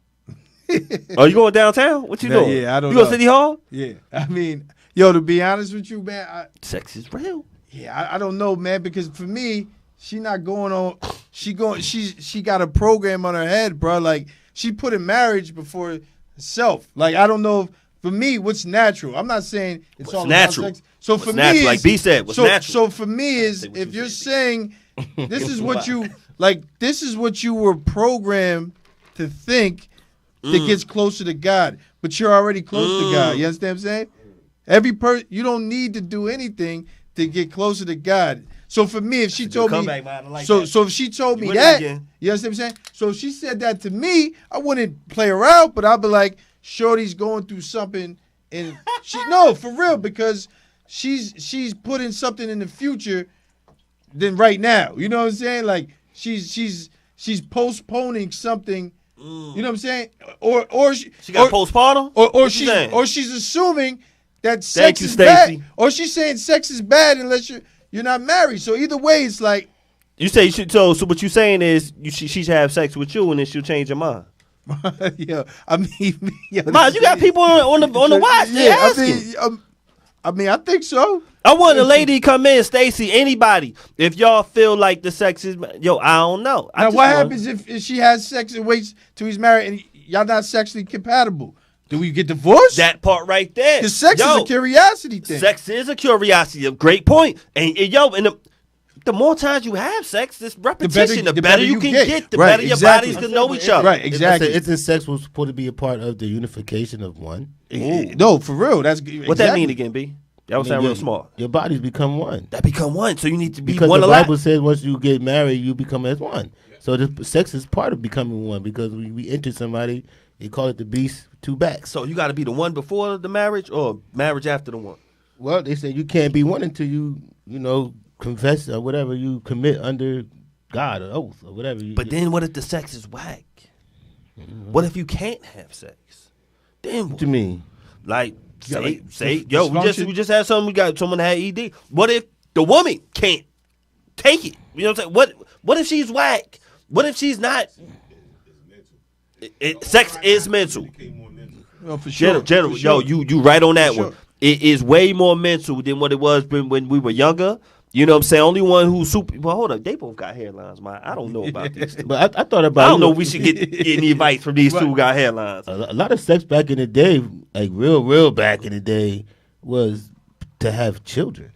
Are you going downtown? What you doing? Yeah, I don't know. You going to City Hall? Yeah. I mean, to be honest with you, man. Sex is real. Yeah, I don't know, man, because for me, she not going on. She got a program on her head, bro. Like, she put in marriage before self. Like, I don't know. For me, what's natural? I'm not saying it's all natural. About sex. So what's for natural, me, like B said, what's natural? So for me is if you're saying this is what you like, this is what you were programmed to think that gets closer to God, but you're already close to God. You understand what I'm saying? You don't need to do anything to get closer to God. So for me, if she told me, so if she told me that, you understand what I'm saying? So if she said that to me, I wouldn't play her out, but I'd be like, shorty's going through something, and for real, because she's putting something in the future than right now. You know what I'm saying? Like she's postponing something. You know what I'm saying? Or she got postpartum? Or she's assuming that sex is bad. Or she's saying sex is bad unless you're not married. So either way, it's like you say. So what you saying is she should have sex with you and then she'll change her mind. I mean, you got people on the watch. I mean, I think so. I want a lady come in, Stacy, anybody. If y'all feel like the sex is, I don't know. Now, what happens if she has sex and waits till he's married and y'all not sexually compatible? Do we get divorced? That part right there. Because sex is a curiosity thing. Sex is a curiosity. A great point. And the more times you have sex, this repetition, the better you can get, the better your bodies can know each other. Right, exactly. Isn't sex was supposed to be a part of the unification of one? No, for real. That's what that mean again, B? That would sound real smart. Your bodies become one. That become one. So you need to be because one the alive. Bible says once you get married, you become as one. So the sex is part of becoming one because we enter somebody, they call it the beast two backs. So you got to be the one before the marriage or marriage after the one? Well, they say you can't be one until you confess or whatever you commit under God or oath or whatever. But then what if the sex is whack? Mm-hmm. What if you can't have sex? Then what you mean? Like say we just had something. We got someone that had ED. What if the woman can't take it? You know what I'm saying? What if she's whack? What if she's not? Sex is mental. Well, for sure. General, for sure. You right on that one. It is way more mental than what it was when we were younger. You know what I'm saying? Only one who's super. Well, hold up. They both got hairlines, man. I don't know about these. But I thought about. I don't know if we should get any advice from these two who got hairlines. A lot of sex back in the day, like real back in the day, was to have children.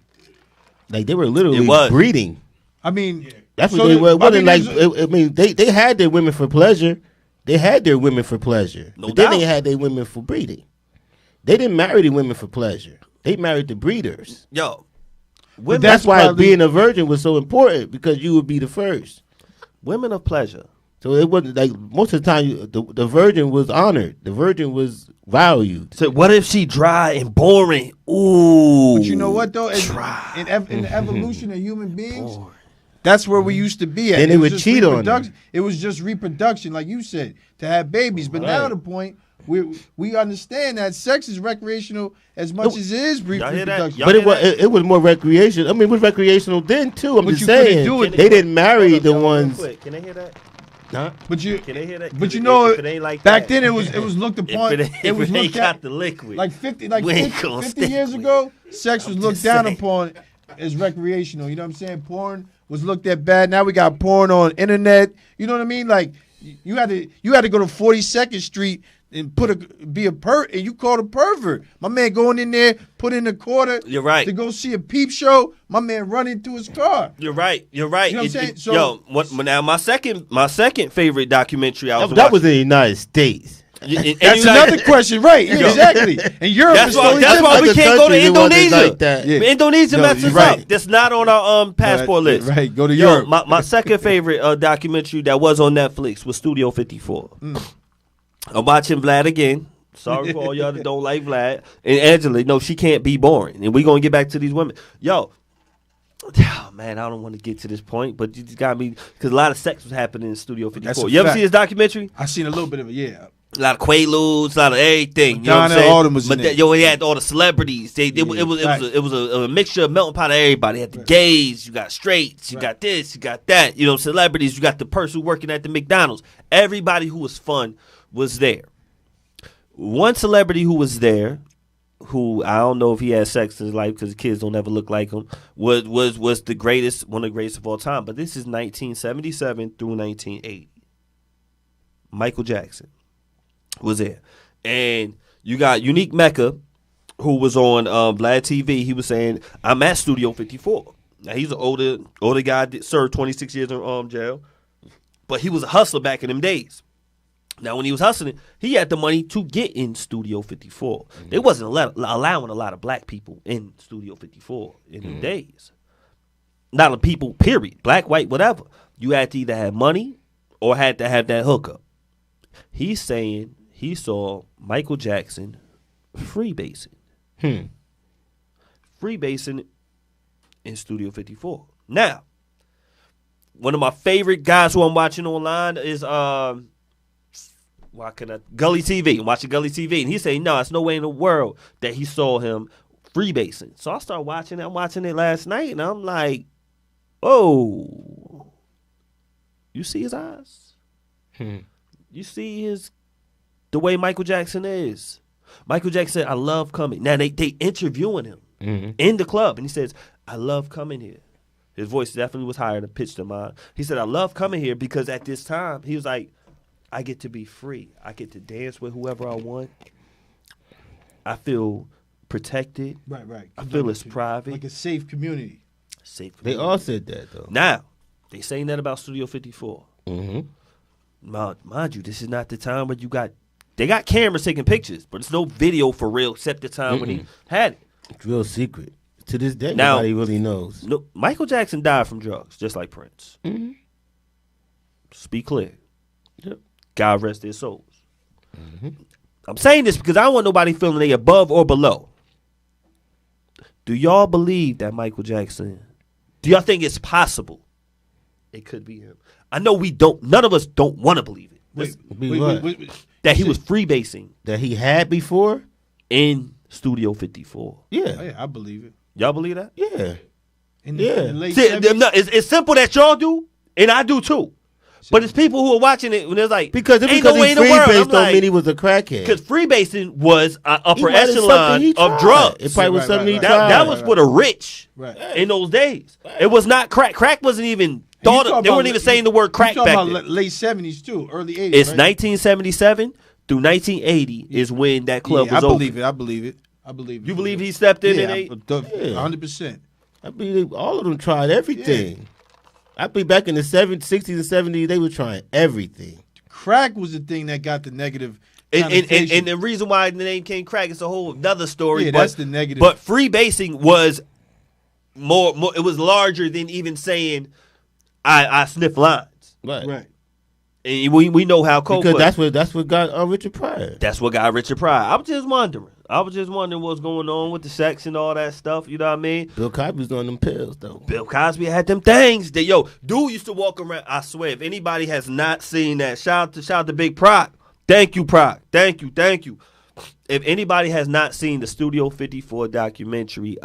Like they were literally breeding. I mean, that's what they were. They had their women for pleasure. They had their women for pleasure. No but doubt. Then they had their women for breeding. They didn't marry the women for pleasure. They married the breeders. Yo. But that's why being a virgin was so important, because you would be the first. Women of pleasure. So it wasn't like most of the time the virgin was honored. The virgin was valued. So what if she dry and boring? Ooh. But you know what though? In the evolution of human beings, that's where we used to be at. Then they would cheat on her. It was just reproduction, like you said, to have babies. But now the point we understand that sex is recreational as much as it is reproduction. But it was more recreational. I mean, it was recreational then too. I'm just saying they didn't marry the ones. Can they hear that? Huh? But can they hear that? But you know, if it ain't like back that, then it was looked upon. It was looked at the liquid. Like 50 years ago, sex was looked down upon as recreational. You know what I'm saying? Porn was looked at bad. Now we got porn on internet. You know what I mean? Like you had to go to 42nd Street and be a and you called a pervert. My man going in there, put in a quarter. You're right. To go see a peep show. My man run into his car. You're right. You know what I'm saying? So, now my second favorite documentary that was in the United States. That's another question, right? Exactly. And Europe that's why we can't go to Indonesia. Like Indonesia messes up. That's not on our passport list. Right. Go to Europe. My second favorite documentary that was on Netflix was Studio 54. I'm watching Vlad again. Sorry for all y'all that don't like Vlad. And Angela, no, she can't be boring. And we're going to get back to these women. Yo, man, I don't want to get to this point, but you just got me, because a lot of sex was happening in Studio 54. You ever see his documentary? I seen a little bit of it, yeah. A lot of Quaaludes, a lot of everything. You know what I'm saying? He had all the celebrities. It was a mixture of melting pot of everybody. You had the gays, you got straights, you got this, you got that. You know, celebrities, you got the person working at the McDonald's. Everybody who was fun was there. One celebrity who was there, who I don't know if he had sex in his life because the kids don't ever look like him, was the greatest, one of the greatest of all time. But this is 1977 through 1980. Michael Jackson was there. And you got Unique Mecca, who was on Vlad TV. He was saying, I'm at Studio 54. Now, he's an older guy, served 26 years in jail. But he was a hustler back in them days. Now, when he was hustling, he had the money to get in Studio 54. Mm-hmm. They wasn't allowing a lot of black people in Studio 54 in them days. Not a people, period. Black, white, whatever. You had to either have money or had to have that hookup. He's saying he saw Michael Jackson freebasing. Freebasing in Studio 54. Now, one of my favorite guys who I'm watching online is Gully TV. I'm watching Gully TV, and he's saying, no, there's no way in the world that he saw him freebasing. So I started watching it. I'm watching it last night, and I'm like, oh, you see his eyes? You see the way Michael Jackson is. Michael Jackson said, I love coming. Now, they interviewing him in the club, and he says, I love coming here. His voice definitely was higher than pitched than mine. He said, I love coming here because at this time, he was like, I get to be free. I get to dance with whoever I want. I feel protected. Right. I feel it's private. Like a safe community. They all said that, though. Now, they saying that about Studio 54. Mind you, this is not the time where they got cameras taking pictures, but it's no video for real except the time when he had it. It's real secret. To this day, nobody really knows. No, Michael Jackson died from drugs, just like Prince. Speak clear. Yep. God rest their souls. Mm-hmm. I'm saying this because I don't want nobody feeling they above or below. Do y'all believe that Michael Jackson? Do y'all think it's possible? It could be him. I know we don't. None of us don't want to believe it. Wait. That he was freebasing. That he had before in Studio 54. Yeah. Oh, yeah, I believe it. Y'all believe that? Yeah. In the late See, it's simple that y'all do, and I do too. But it's people who are watching it when it's like, because ain't because no way he in the world. freebased don't mean he was a crackhead. Because freebasing was an upper echelon of drugs. It probably was something he tried. That was for the rich in those days. It was not crack. Crack wasn't even thought of. They weren't even saying the word crack back then. About late 70s too, early 80s. It's 1977 through 1980 is when that club was over. I believe it. You believe he stepped in? Yeah, 100%. I believe all of them tried everything. Yeah. I believe back in the 60s and 70s, they were trying everything. Crack was the thing that got the negative and the reason why the name came crack is a whole another story. Yeah, that's the negative. But freebasing was more it was larger than even saying I sniff lines. Right. And we know how coke because was. that's what got Richard Pryor. That's what got Richard Pryor. I was just wondering what's going on with the sex and all that stuff. You know what I mean? Bill Cosby's on them pills though. Bill Cosby had them things. That dude used to walk around. I swear, if anybody has not seen that, shout out to Big Proc. Thank you, Proc. Thank you. If anybody has not seen the Studio 54 documentary,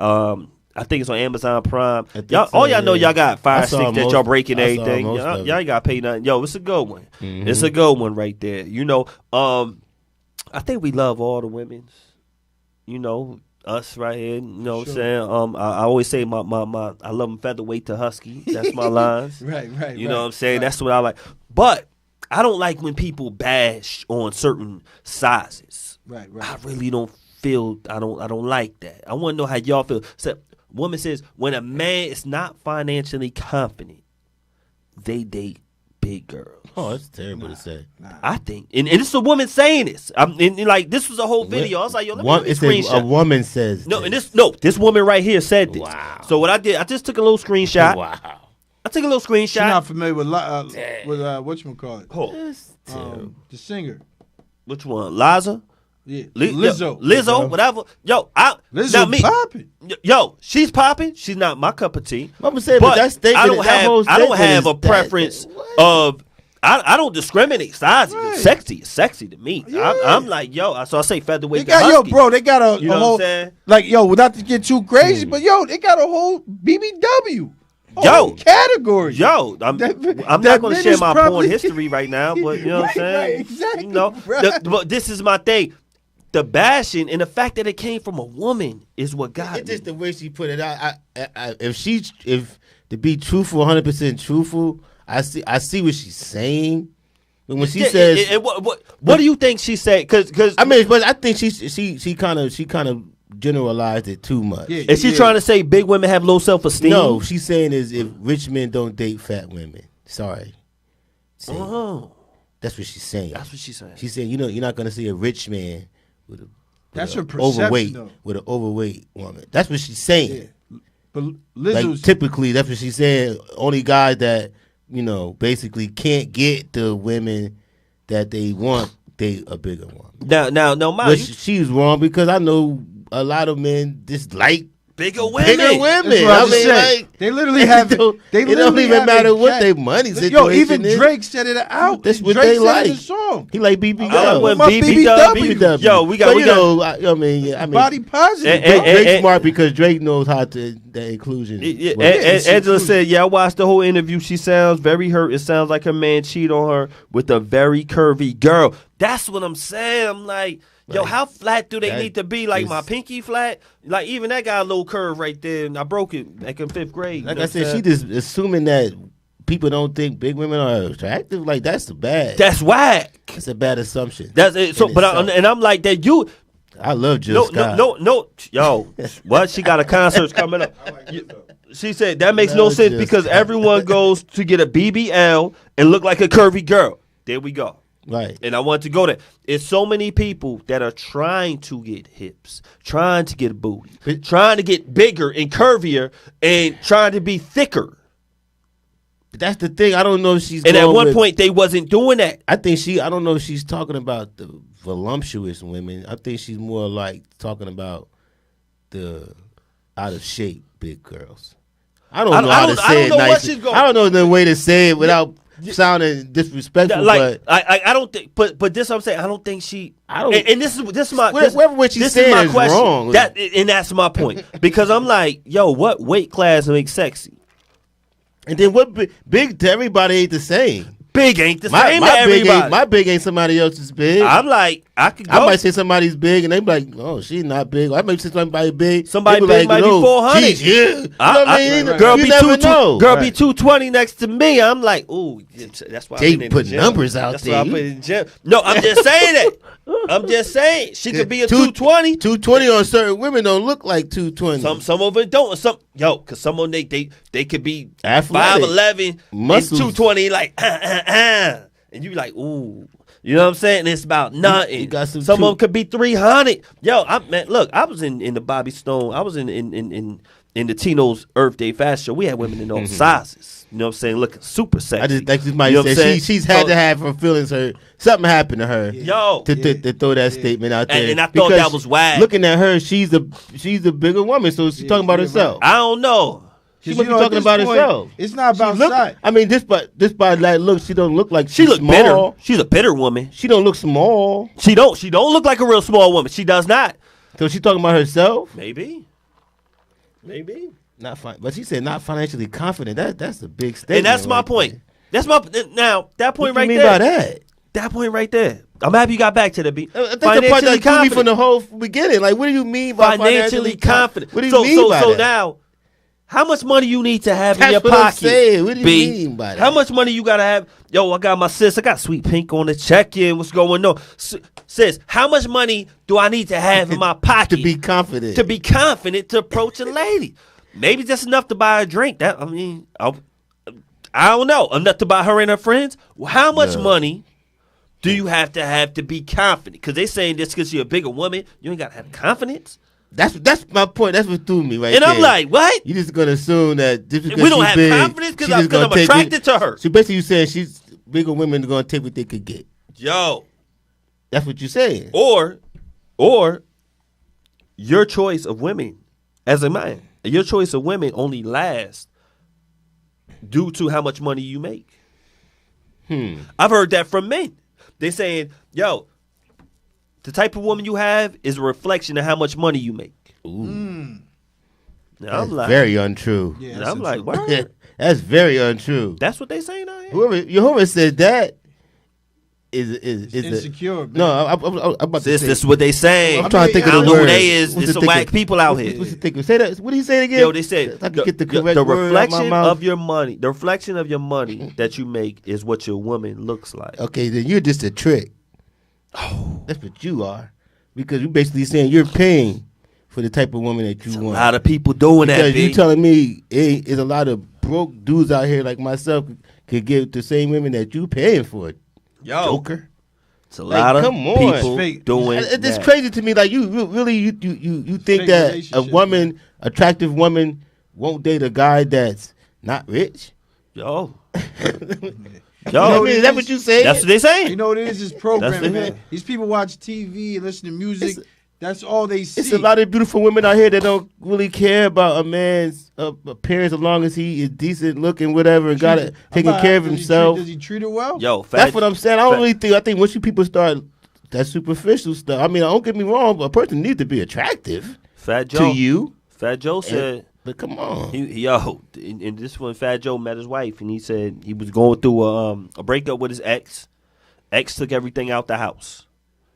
I think it's on Amazon Prime. Y'all know y'all got fire sticks that y'all breaking everything. Y'all ain't got to pay nothing. Yo, it's a good one. Mm-hmm. It's a good one right there. You know, I think we love all the women. You know, us right here. You know what I'm saying? I always say my I love them featherweight to husky. That's my lines. Right. You know what I'm saying? That's what I like. But I don't like when people bash on certain sizes. Right. I really don't feel. I don't like that. I want to know how y'all feel. So, woman says when a man is not financially confident, they date big girls. Oh, that's terrible to say. I think, and it's a woman saying this. And like this was a whole video. I was like, yo, let me screenshot. A woman says this woman right here said this. Wow. So what I did, I just took a little screenshot. Wow. I took a little screenshot. She's not familiar with whatchamacallit. The singer. Which one? Liza? Yeah. Lizzo. Lizzo, whatever. Yo, Lizzo popping. Yo, she's popping. She's not my cup of tea. I'm saying, but that statement, I don't have a preference of. I don't discriminate size. Right. It's sexy to me. Yeah. I'm like, yo, so I say featherweight. They got a whole, like, yo, without to get too crazy, but yo, they got a whole BBW. Category. Yo, I'm not going to share my porn history right now, but you know what I'm saying? Right, exactly. You know, but this is my thing. The bashing and the fact that it came from a woman is what got me. It's just the way she put it out. If to be truthful, 100% truthful, I see what she's saying. But when she says, what do you think she said? Because I mean, but I think she kind of generalized it too much. Yeah, is she trying to say big women have low self-esteem? No, she's saying is if rich men don't date fat women. Sorry. That's what she's saying. That's what she's saying. She's saying, you're not going to see a rich man with her perception, with an overweight woman. That's what she's saying. Yeah. But Lizzo's typically, that's what she's saying. Only guys that basically can't get the women that they want date a bigger one. Now, she's wrong because I know a lot of men just like bigger women. I mean, like, they literally have it. It don't even matter what their money situation is. Even Drake said it out. That's what Drake they like. The song. He like BBW. BBW. Yo, we got. I mean, body positive. Drake's smart because Drake knows how to that inclusion. Angela said, "Yeah, I watched the whole interview. She sounds very hurt. It sounds like her man cheated on her with a very curvy girl." That's what I'm saying. I'm like, yo, how flat do they need to be? Like my pinky flat? Like even that got a little curve right there, and I broke it like in 5th grade. Like I said, she just assuming that people don't think big women are attractive. Like that's bad. That's whack. That's a bad assumption. That's it. So, I'm like that. I love Jill Scott. No. Yo, what? She got a concert coming up. She said that makes no sense because everyone goes to get a BBL and look like a curvy girl. There we go. Right. And I want to go there. It's so many people that are trying to get hips, trying to get a booty, trying to get bigger and curvier, and trying to be thicker. That's the thing. I don't know if she's. And at one point, they wasn't doing that. I don't know if she's talking about the voluptuous women. I think she's more like talking about the out of shape big girls. I don't know how to say it nicely. I don't know the way to say it without sounding disrespectful. Like, but I don't think. But this is what I'm saying. I don't think she. I don't. And this is my. What she's saying is wrong. And that's my point. Because I'm like, yo, what weight class makes sexy? And then what big to everybody ain't the same. Big ain't the same to everybody. My big ain't somebody else's big. I'm like, I could go. I might say somebody's big, and they be like, "Oh, she's not big." I might say somebody big. Somebody big might be 400. She's here. You know what I mean? Girl you be never know. Girl be 220 next to me. I'm like, ooh, that's why they put numbers out that's there. Why I put in the gym. No, I'm just saying it. I'm just saying she could be a 220. 220 on certain women don't look like 220. Some of them don't. Because some of them they could be athletic. 5'11", muscles. 220, like and you be like, ooh. You know what I'm saying? And it's about nothing. You got some of them could be 300. Yo, look, I was in the Bobby Stone. I was in the Tino's Earth Day Fashion Show. We had women in all sizes. You know what I'm saying? Looking super sexy. I just think this might say she's had to have her feelings hurt. Something happened to her. To throw that statement out there. And I thought that was wag. Looking at her, she's a bigger woman, so she's talking about herself. I don't know. She must be talking about herself. It's not about size. I mean, this by that look, she don't look like she look small. Bitter. She's a bitter woman. She don't look small. She don't look like a real small woman. She does not. So she talking about herself? Maybe. Not fine, but she said not financially confident. That's a big statement. And that's my point. That's my now that point right there. What do you mean by that? That point right there. I'm happy you got back to the beat. That's the part that threw me from the whole beginning. Like, what do you mean by financially confident? What do you mean by that? So now, how much money you need to have That's in your what pocket? I'm saying. What do you mean by that? How much money you gotta have? Yo, I got my sis. I got Sweet Pink on the check-in. What's going on? Sis, how much money do I need to have in my pocket to be confident? To be confident to approach a lady. Maybe just enough to buy a drink. I don't know. Enough to buy her and her friends. Well, how much money do you have to be confident? Because they saying this because you're a bigger woman, you ain't got to have confidence. That's my point. That's what threw me right and there. I'm like, what? You just gonna assume that just because we don't she's have big, confidence because I'm attracted to her. So basically, you saying she's bigger women are gonna take what they could get. Yo, that's what you're saying. Or your choice of women as a man. Your choice of women only lasts due to how much money you make. I've heard that from men. They saying, yo, the type of woman you have is a reflection of how much money you make. Ooh. Now, I'm like, very untrue. Yeah, I'm like, what? That's very untrue. That's what they saying out here. Whoever said that is insecure. No, I'm about to say. This is what they saying. I'm trying to think of the word. I don't know who they is. There's some whack people out here. What's the thinking? Say that. What do you say again? Yo, they said I can get the correct the word reflection out my mouth. of your money. The reflection of your money that you make is what your woman looks like. Okay, then you're just a trick. Oh, that's what you are, because you're basically saying you're paying for the type of woman that you want. A lot of people doing that. Because you telling me it's a lot of broke dudes out here like myself could get the same women that you paying for. Yo, Joker. It's a lot of people doing it's crazy to me. Like you think that a woman, attractive woman, won't date a guy that's not rich? Yo. I mean, is that what you say? That's what they saying. You know what it is? It's programming, man. These people watch TV and listen to music. That's all they see. It's a lot of beautiful women out here that don't really care about a man's appearance as long as he is decent looking, whatever, and got it taking care of himself. Does he treat her well? Yo, that's what I'm saying. I don't really think. I think once you people start that superficial stuff. I mean, don't get me wrong, but a person needs to be attractive. Fat Joe to you. Fat Joe said. But come on, and this one, Fat Joe met his wife, and he said he was going through a breakup with his ex. Ex took everything out the house.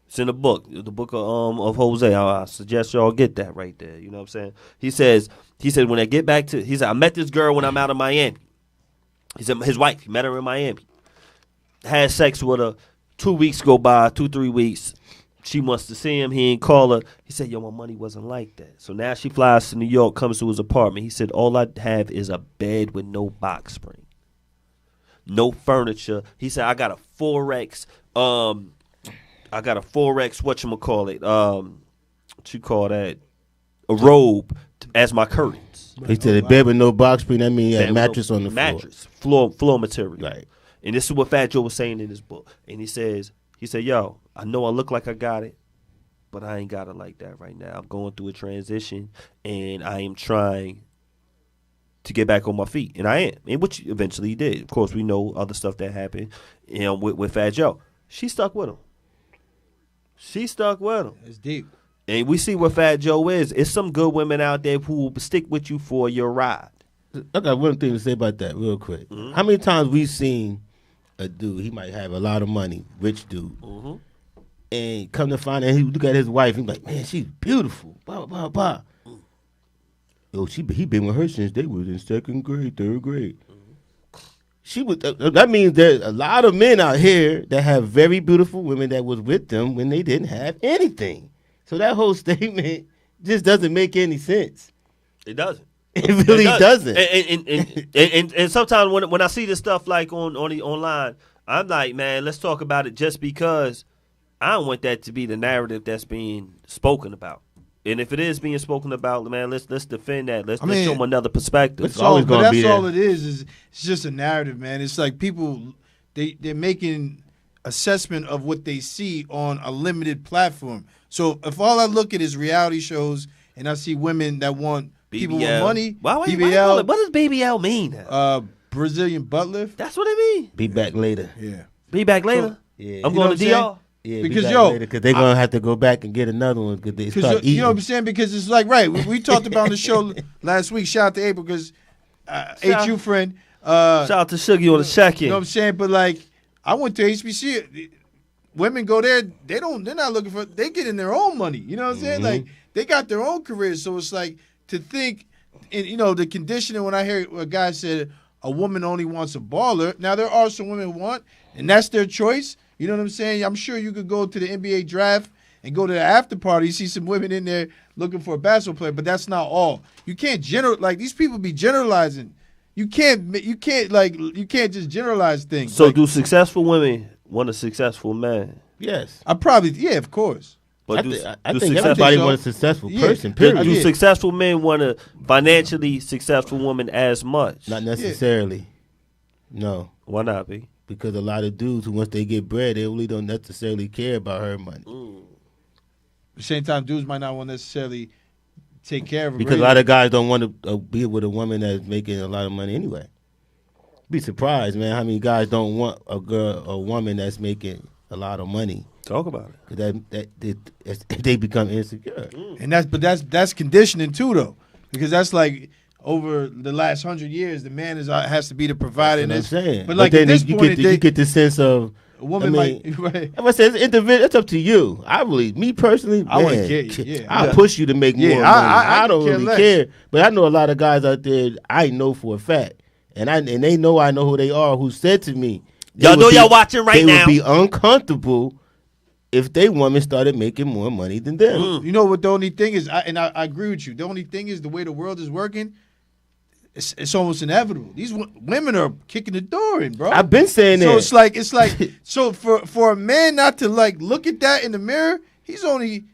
It's in the book of Jose. I suggest y'all get that right there. You know what I'm saying? He said when I get back to, he said I met this girl when I'm out of Miami. He said his wife, he met her in Miami. Had sex with her. 2 weeks go by, 2-3 weeks. She wants to see him. He ain't call her. He said, yo, my money wasn't like that. So now she flies to New York, comes to his apartment. He said, all I have is a bed with no box spring. No furniture. He said, I got a 4X, whatchamacallit? What you call that? A robe as my curtains. He said a bed with no box spring. That means a mattress on the floor. Floor material. Right. And this is what Fat Joe was saying in his book. And he said, yo, I know I look like I got it, but I ain't got it like that right now. I'm going through a transition, and I am trying to get back on my feet. And I am, and which eventually he did. Of course, we know other stuff that happened with Fat Joe. She stuck with him. It's deep. And we see what Fat Joe is. It's some good women out there who will stick with you for your ride. I got one thing to say about that real quick. Mm-hmm. How many times we've seen a dude, he might have a lot of money, rich dude, mm-hmm. and come to find out, he look at his wife, he's like, man, she's beautiful, blah, blah, blah. Yo, he been with her since they was in second grade, third grade. That means there's a lot of men out here that have very beautiful women that was with them when they didn't have anything. So that whole statement just doesn't make any sense. It doesn't. It really doesn't. And sometimes when I see this stuff like online, I'm like, man, let's talk about it just because I don't want that to be the narrative that's being spoken about. And if it is being spoken about, man, let's defend that. Let's show them another perspective. It's always going to be there. That's all it is it's just a narrative, man. It's like people, they're making assessment of what they see on a limited platform. So if all I look at is reality shows and I see women that want BBL. People with money, BBL. What does BBL mean? Brazilian butt lift. That's what it means. Be back later. Yeah. Be back later? So, yeah. I'm going to DR. Yeah, because they're gonna have to go back and get another one because they start eating. You know what I'm saying? Because it's like we talked about on the show last week. Shout out to April because HU friend. Shout out to Sugar on the check-in. You know what I'm saying? But like, I went to HBC. Women go there. They're not looking for. They get in their own money. You know what I'm saying? Like they got their own careers. So it's like to think, and the conditioning. When I hear a guy said a woman only wants a baller. Now there are some women who want, and that's their choice. You know what I'm saying? I'm sure you could go to the NBA draft and go to the after party. You see some women in there looking for a basketball player, but that's not all. You can't these people be generalizing. You can't just generalize things. So do successful women want a successful man? Yes. Of course. But I think everybody wants a successful person. Period. Do successful men want a financially successful woman as much? Not necessarily. No. Why not, B? Because a lot of dudes who, once they get bread, they really don't necessarily care about her money. At the same time, dudes might not want to necessarily take care of her. Because a lot of guys don't want to be with a woman that's making a lot of money anyway. Be surprised, man, how many guys don't want a woman that's making a lot of money. Talk about it. Because they become insecure. And that's conditioning too, though, because that's like. Over the last 100 years, the man has to be the provider. That's what I'm saying. But like then at this point, you get the sense of a woman right. I say it's individual. It's up to you. Me personally, I wouldn't care. Yeah, I'll push you to make more money. I don't really care. But I know a lot of guys out there. I know for a fact, and they know I know who they are. Who said to me, y'all know y'all watching right now. They would be uncomfortable if they women started making more money than them. You know what? The only thing is, I agree with you. The only thing is the way the world is working. It's almost inevitable. These women are kicking the door in, bro. I've been saying that. So it's like so for a man not to like look at that in the mirror, he's only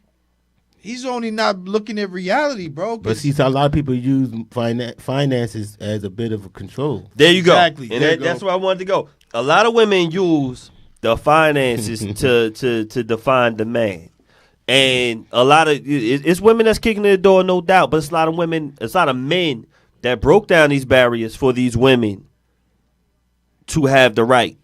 not looking at reality, bro. But see, so a lot of people use finances as a bit of a control. There you go. Exactly. And that's where I wanted to go. A lot of women use the finances to define the man. And a lot of it's women that's kicking the door, no doubt. But it's a lot of men that broke down these barriers for these women to have the right.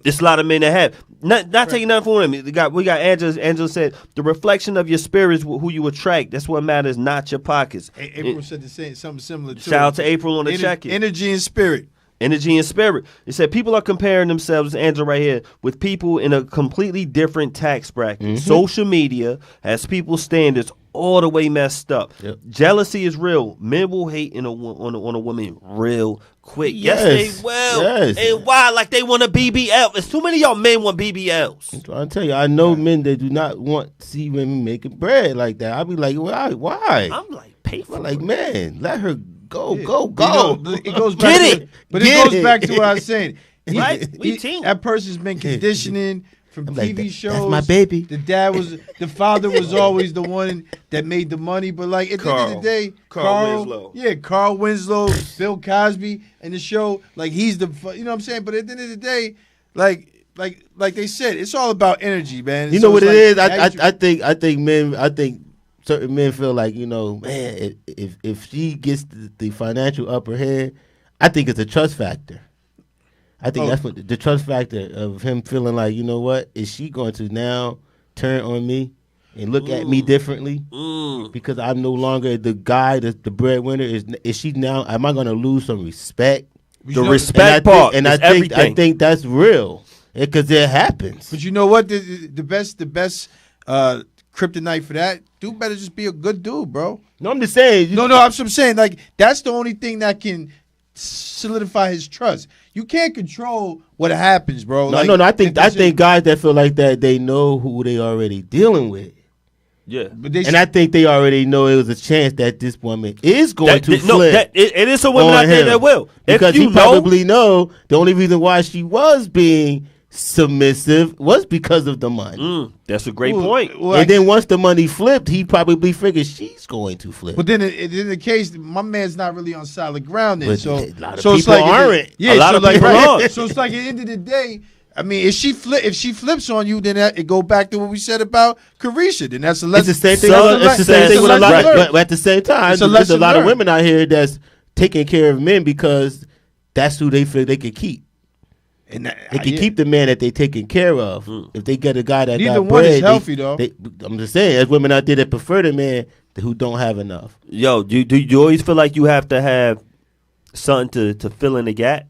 There's a lot of men that have. Not taking nothing from women. We got Angela. Angela said, the reflection of your spirit is who you attract. That's what matters, not your pockets. April said the same, something similar to shout out to April on the check-in. Energy and spirit. Energy and spirit. It said people are comparing themselves, Angela right here, with people in a completely different tax bracket. Mm-hmm. Social media has people's standards all the way messed up. Yep. Jealousy is real. Men will hate on a woman real quick. Yes, they will. Yes. And why? Like they want a BBL. There's too many of y'all men want BBLs. I'm trying to tell you, I know men that do not want to see women making bread like that. I'll be like, why? I'm like, pay for it. Like, man, let her go. It goes back. It goes back to what I was saying. Right? That person's been conditioning from I'm TV like, shows. That's my baby. The father was always the one that made the money. But like at the end of the day, Carl Winslow. Yeah, Carl Winslow, Bill Cosby in the show. Like he's the, you know what I'm saying? But at the end of the day, like they said, it's all about energy, man. You know what it is? I think certain men feel like, you know, man, if she gets the financial upper hand, I think it's a trust factor. I think that's what the trust factor of him feeling like, you know what, is she going to now turn on me and look at me differently because I'm no longer the guy, the breadwinner? Is she now? Am I going to lose some respect? The respect part, and I think that's real because it happens. But you know what? The best kryptonite for that, dude better just be a good dude, bro. No, I'm just saying. I'm saying like that's the only thing that can solidify his trust. You can't control what happens, bro. No. I think guys that feel like that, they know who they already dealing with. Yeah, I think they already know it was a chance that this woman is going to flip. It is some women out there that will, because he probably know the only reason why she was being submissive was because of the money. That's a great point. Well, and then once the money flipped, he probably figured she's going to flip. But then in the case, my man's not really on solid ground. Then, but so a lot of so it's people like aren't. Yeah, a lot of people aren't. So it's like at the end of the day, I mean, if she flips on you, then it go back to what we said about Carisha. Then that's a lesson. It's the same thing. It's the same thing with a lot. right. But at the same time, there's a lot of women out here that's taking care of men because that's who they feel they can keep. And they can keep the man that they taking care of. If they get a guy that neither got one bread, is healthy though. I'm just saying, there's women out there that prefer the man who don't have enough. Yo, do you always feel like you have to have something to fill in the gap?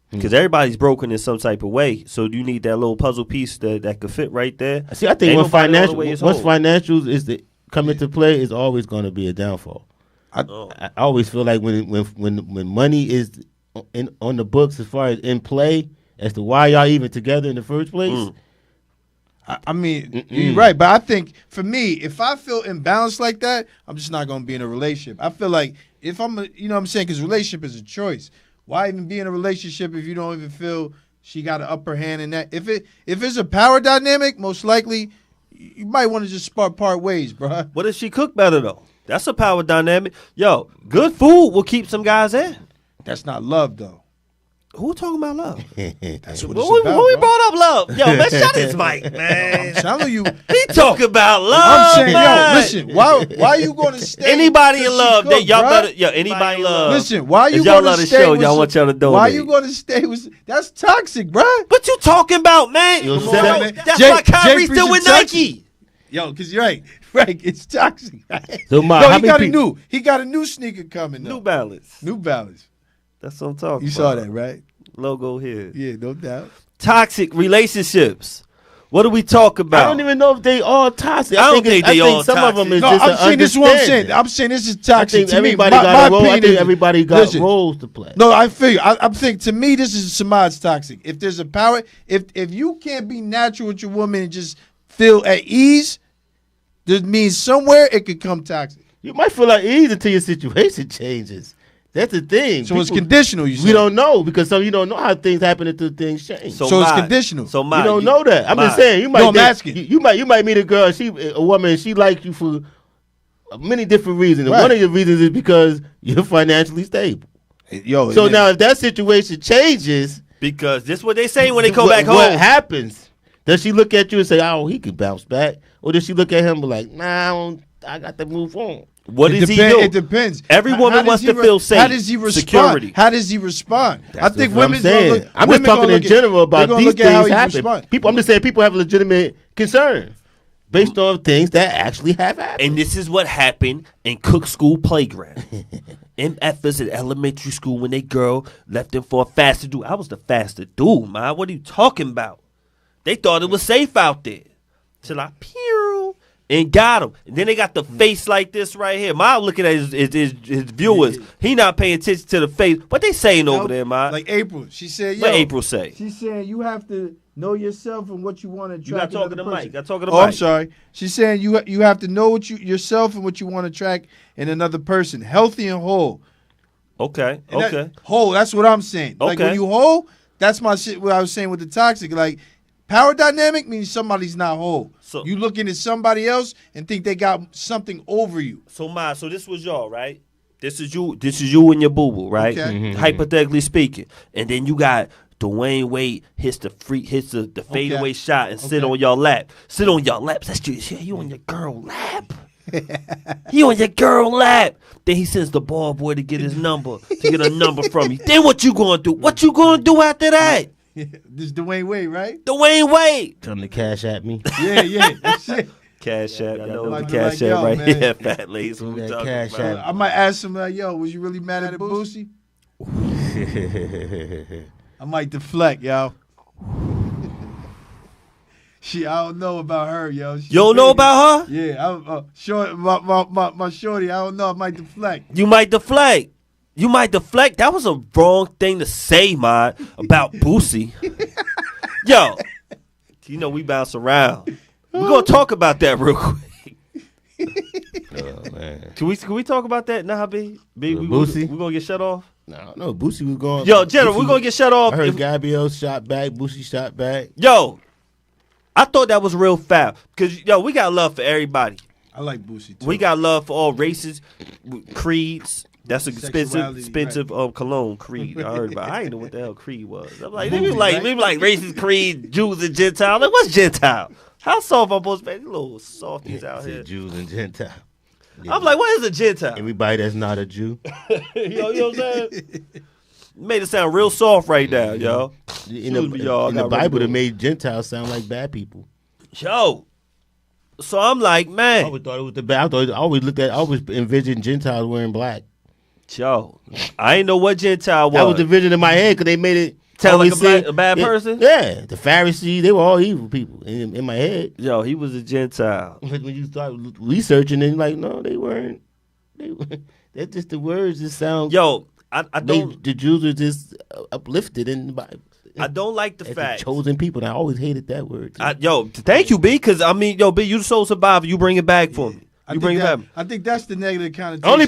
Because everybody's broken in some type of way, so you need that little puzzle piece that could fit right there. See, I think once financials is to come into play, is always going to be a downfall. I always feel like when money is on the books as far as in play, as to why y'all even together in the first place. I mean, you're right, but I think for me, if I feel imbalanced like that, I'm just not going to be in a relationship. I feel like if I'm, you know what I'm saying, because relationship is a choice. Why even be in a relationship if you don't even feel she got an upper hand in that? If it's a power dynamic, most likely you might want to just part ways, bro. What if she cook better though? That's a power dynamic. Yo, good food will keep some guys in. That's not love though. Who talking about love? That's what it's about. When we brought up love, yo, man, shut his mic, man. I'm telling you, he talking about love. I'm saying, man. yo, listen, why are you going to stay? Anybody in love? Cook, y'all bro? better, yo, anybody in love? Listen, why are you y'all going love to the stay? show, with y'all want y'all to donate. Why are you going to stay with? That's toxic, bro. What you talking about, man? Yo, Come say on, that, man. man. That's Jay- why Kyrie's Jay still with preaching Nike. Yo, because you're right. Right, it's toxic. Right? So, Ma, He got a new sneaker coming. New Balance. New Balance. That's what I'm talking about. You saw that, right? Logo here. Yeah, no doubt. Toxic relationships. What do we talk about? I don't even know if they all toxic. I don't think they all some toxic. of them is No, just I'm saying this is what I'm saying. I'm saying this is toxic. To me, everybody got a role. I think is- everybody got listen, roles to play. No, I figure. I'm thinking. To me, this is Samad's toxic. If there's a power, if you can't be natural with your woman and just feel at ease, that means somewhere it could come toxic. You might feel like ease until your situation changes. That's the thing. So it's conditional. You say. We don't know because some you don't know how things happen until things change. So it's conditional. So you don't know that. I'm just saying. You might. No, I'm asking. You might meet a girl. A woman. She likes you for many different reasons. And Right. one of the reasons is because you're financially stable. Yo. So now, if that situation changes, because this is what they say when they come back home. What happens? Does she look at you and say, "Oh, he could bounce back," or does she look at him and be like, "Nah, I got to move on"? What does he do? It depends. Every woman wants to feel safe. How does he respond? Security. How does he respond? That's I think what I'm women's saying. gonna look. I'm just women talking gonna in look general about they're gonna these look at how things he happen. respond. People, I'm just saying people have legitimate concern based on things that actually have happened. And this is what happened in Cook School playground. MFers at elementary school when they girl left them for a faster dude. I was the faster dude, man. What are you talking about? They thought it was safe out there. Till I pew and got him. And then they got the face like this right here. Ma looking at his viewers. He not paying attention to the face. What they saying over there, Ma? Like April. She said, yo. What April say? She's saying you have to know yourself and what you want to attract. You got talking to another Mike. person. Got talking to Oh, Mike. I'm sorry. She's saying you have to know yourself and what you want to attract in another person. Healthy and whole. Okay. And Okay. whole, that's what I'm saying. Like Okay. when you whole, that's my shit what I was saying with the toxic. Like Power dynamic means somebody's not whole. So you looking at somebody else and think they got something over you. So this was y'all, right? This is you and your boo-boo, right? Okay. Mm-hmm. Hypothetically speaking. And then you got Dwayne Wade hits the fadeaway shot and sit on your lap. Sit on your lap. That's just, you on your girl lap. He on your girl lap. Then he sends the ball boy to get his number, to get a number from you. Then what you gonna do? What you gonna do after that? This is Dwayne Wade, right? Dwayne Wade. Tell him to cash at me. Yeah, that's it. Cash app, y'all know Like, the cash like, app yo, right man. here, fat ladies. What we That talking cash about? app. I might ask him, like, yo, was you really mad at Boosie? I might deflect, yo. I don't know about her, yo. You don't know about her? Yeah, my shorty, I don't know. I might deflect. You might deflect. That was a wrong thing to say, man, about Boosie. Yo, you know we bounce around. We're gonna talk about that real quick. Oh man. Can we talk about that now, B? B, Boosie? we gonna get shut off? No, Boosie was going. Yo, General, we're gonna get shut off. I heard Gabrielle shot back. Boosie shot back. Yo, I thought that was real foul. Because, yo, we got love for everybody. I like Boosie, too. We got love for all races, creeds. That's an Sexuality, expensive cologne, creed. I heard about. I didn't know what the hell creed was. I'm like, they be like racist creed, Jews and Gentiles. Like, what's Gentile? How soft I'm supposed to be? These little softies out here. Jews and Gentile. Yeah. I'm like, what is a Gentile? Everybody that's not a Jew. You know what I'm saying? Made it sound real soft right now, yo. In the Bible, it made Gentiles sound like bad people. Yo. So I'm like, man. I always thought it was the bad. I always envisioned Gentiles wearing black. Yo, I ain't know what Gentile was. That was the vision in my head because they made it sound like a bad person? Yeah, the Pharisees, they were all evil people in my head. Yo, he was a Gentile. But when you start researching, and like, no, they weren't. That's just the words that sound. Yo, I don't. The Jews are just uplifted in the Bible. I don't like the fact. Chosen people, and I always hated that word. Thank you, B, because, I mean, yo, B, you the soul survivor. You bring it back for me. You bring it back. I think that's the negative connotation. Only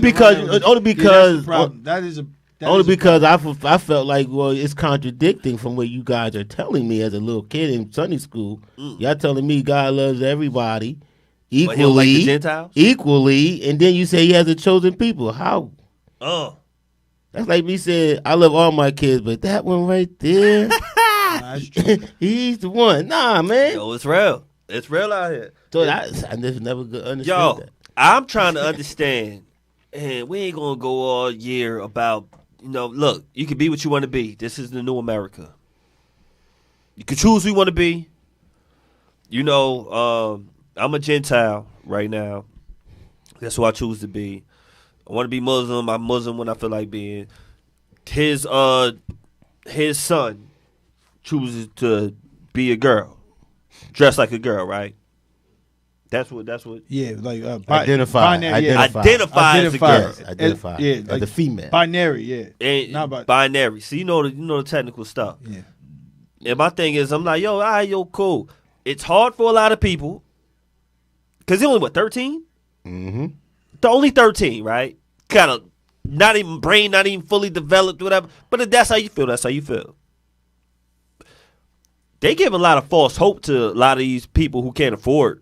because I felt like, well, it's contradicting from what you guys are telling me as a little kid in Sunday school. Y'all telling me God loves everybody equally, like the Gentiles? Equally, and then you say he has a chosen people. How? That's like me saying I love all my kids, but that one right there, that's true. he's the one. Nah, man. Yo, it's real. It's real out here. So I just never understood that. I'm trying to understand, and we ain't going to go all year about, look, you can be what you want to be. This is the new America. You can choose who you want to be. I'm a Gentile right now. That's who I choose to be. I want to be Muslim. I'm Muslim when I feel like being. His son chooses to be a girl, dress like a girl, right? That's what. Yeah, like identify as a girl. Identify as a female. Binary, yeah. And not binary. So you know the technical stuff. Yeah. And my thing is, I'm like, yo, cool. It's hard for a lot of people because he's only 13. Mm-hmm. They're only 13, right? Kind of not even fully developed, whatever. But if that's how you feel, that's how you feel. They give a lot of false hope to a lot of these people who can't afford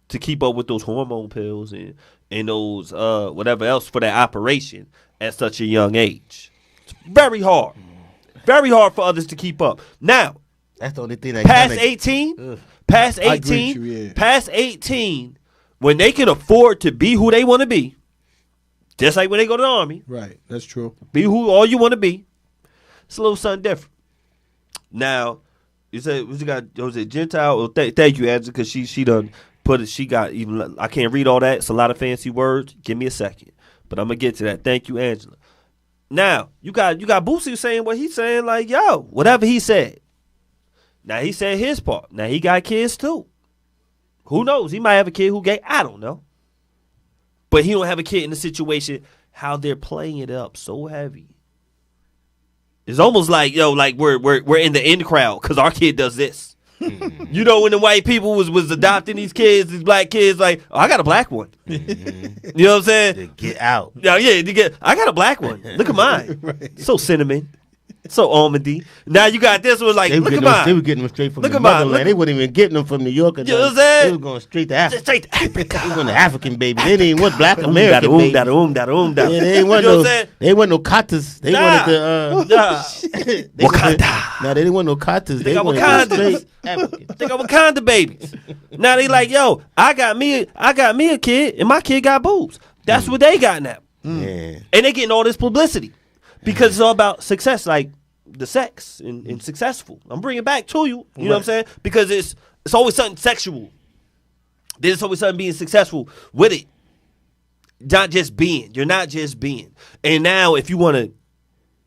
to keep up with those hormone pills and those whatever else for their operation at such a young age. It's very hard. Very hard for others to keep up. Now, that's the only thing that past 18, past 18, when they can afford to be who they want to be, just like when they go to the Army. Right, that's true. Be who all you want to be. It's a little something different. Now, you said what you got? Was it Gentile? Well, thank you, Angela, because she done put it. She got even. I can't read all that. It's a lot of fancy words. Give me a second, but I'm gonna get to that. Thank you, Angela. Now you got Boosie saying what he's saying. Like, yo, whatever he said. Now he said his part. Now he got kids too. Who knows? He might have a kid who gay. I don't know. But he don't have a kid in the situation how they're playing it up so heavy. It's almost like, like we're in the in crowd because our kid does this. You know, when the white people was adopting these kids, these black kids, like, oh, I got a black one. Mm-hmm. You know what I'm saying? Get out. I got a black one. Look at mine. Right. So cinnamon. So Almody. Now you got this one like, look at mine. They were getting them straight from Look the at mine. motherland. They wasn't even getting them from New York. You know what I'm saying? They was going straight to Africa. Straight to Africa. They was going to African baby. They didn't want black American baby. Yeah, they ain't want they want no katas. They wanted to Wakanda. No, they didn't want no katas. They wanted straight African. They got Wakanda babies. Now they like, yo, I got me a kid, and my kid got boobs. That's what they got now. Yeah. And they getting all this publicity because it's all about success, like the sex and successful. I'm bringing it back to you. You know what I'm saying? Because it's always something sexual. There's always something being successful with it. Not just being. You're not just being. And now if you want to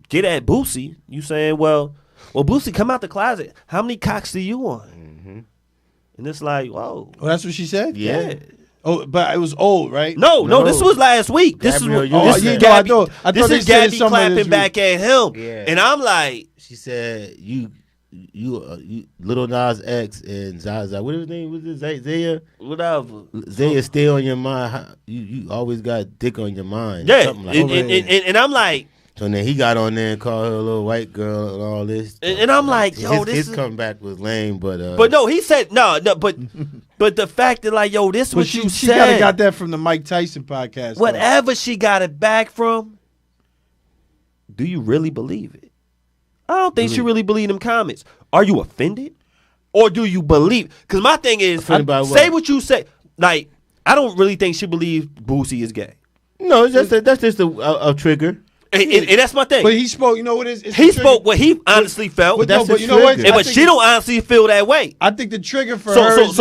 get at Boosie, you saying, well, Boosie, come out the closet. How many cocks do you want? Mm-hmm. And it's like, whoa. Oh, that's what she said? Yeah. Oh, but it was old, right? No, this was last week. This is what Gabby, I thought this is Gabby clapping back at him. Yeah. And I'm like, she said, you Lil Nas X and Zaza, what his name was? Zaya? Whatever. Zaya, stay on your mind. You always got dick on your mind. Yeah. Like and I'm like, so then he got on there and called her a little white girl and all this. And I'm like, yo, his comeback was lame, but no, he said no, but the fact that like, yo, this what you said. She gotta got that from the Mike Tyson podcast. Whatever though. She got it back from. Do you really believe it? I don't think she really believed them comments. Are you offended, or do you believe? Because my thing is, say what you say. Like, I don't really think she believes Boosie is gay. No, that's just a trigger. And that's my thing. But he spoke, you know what it is? He spoke what he honestly felt. But you know what? But she don't honestly feel that way. I think the trigger for her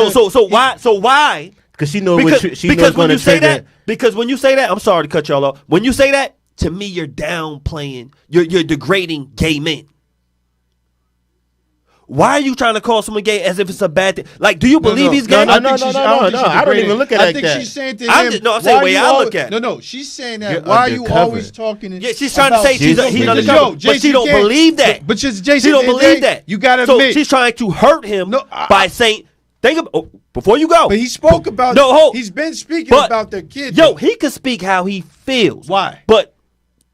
So why? Because she knows because when you say that, because when you say that, I'm sorry to cut y'all off. When you say that, to me, you're downplaying, you're degrading gay men. Why are you trying to call someone gay as if it's a bad thing? Like, do you believe he's gay? No. I don't even look at it like that. I think she's saying to him. I'm saying the way I look at it. No, she's saying that. Why are you always talking? Yeah, she's trying to say he's undercover, but she don't believe that. But Jason, she don't believe that. You gotta So admit, she's trying to hurt him by saying. Think about before you go. But he spoke about. He's been speaking about their kids. Yo, he can speak how he feels. Why? But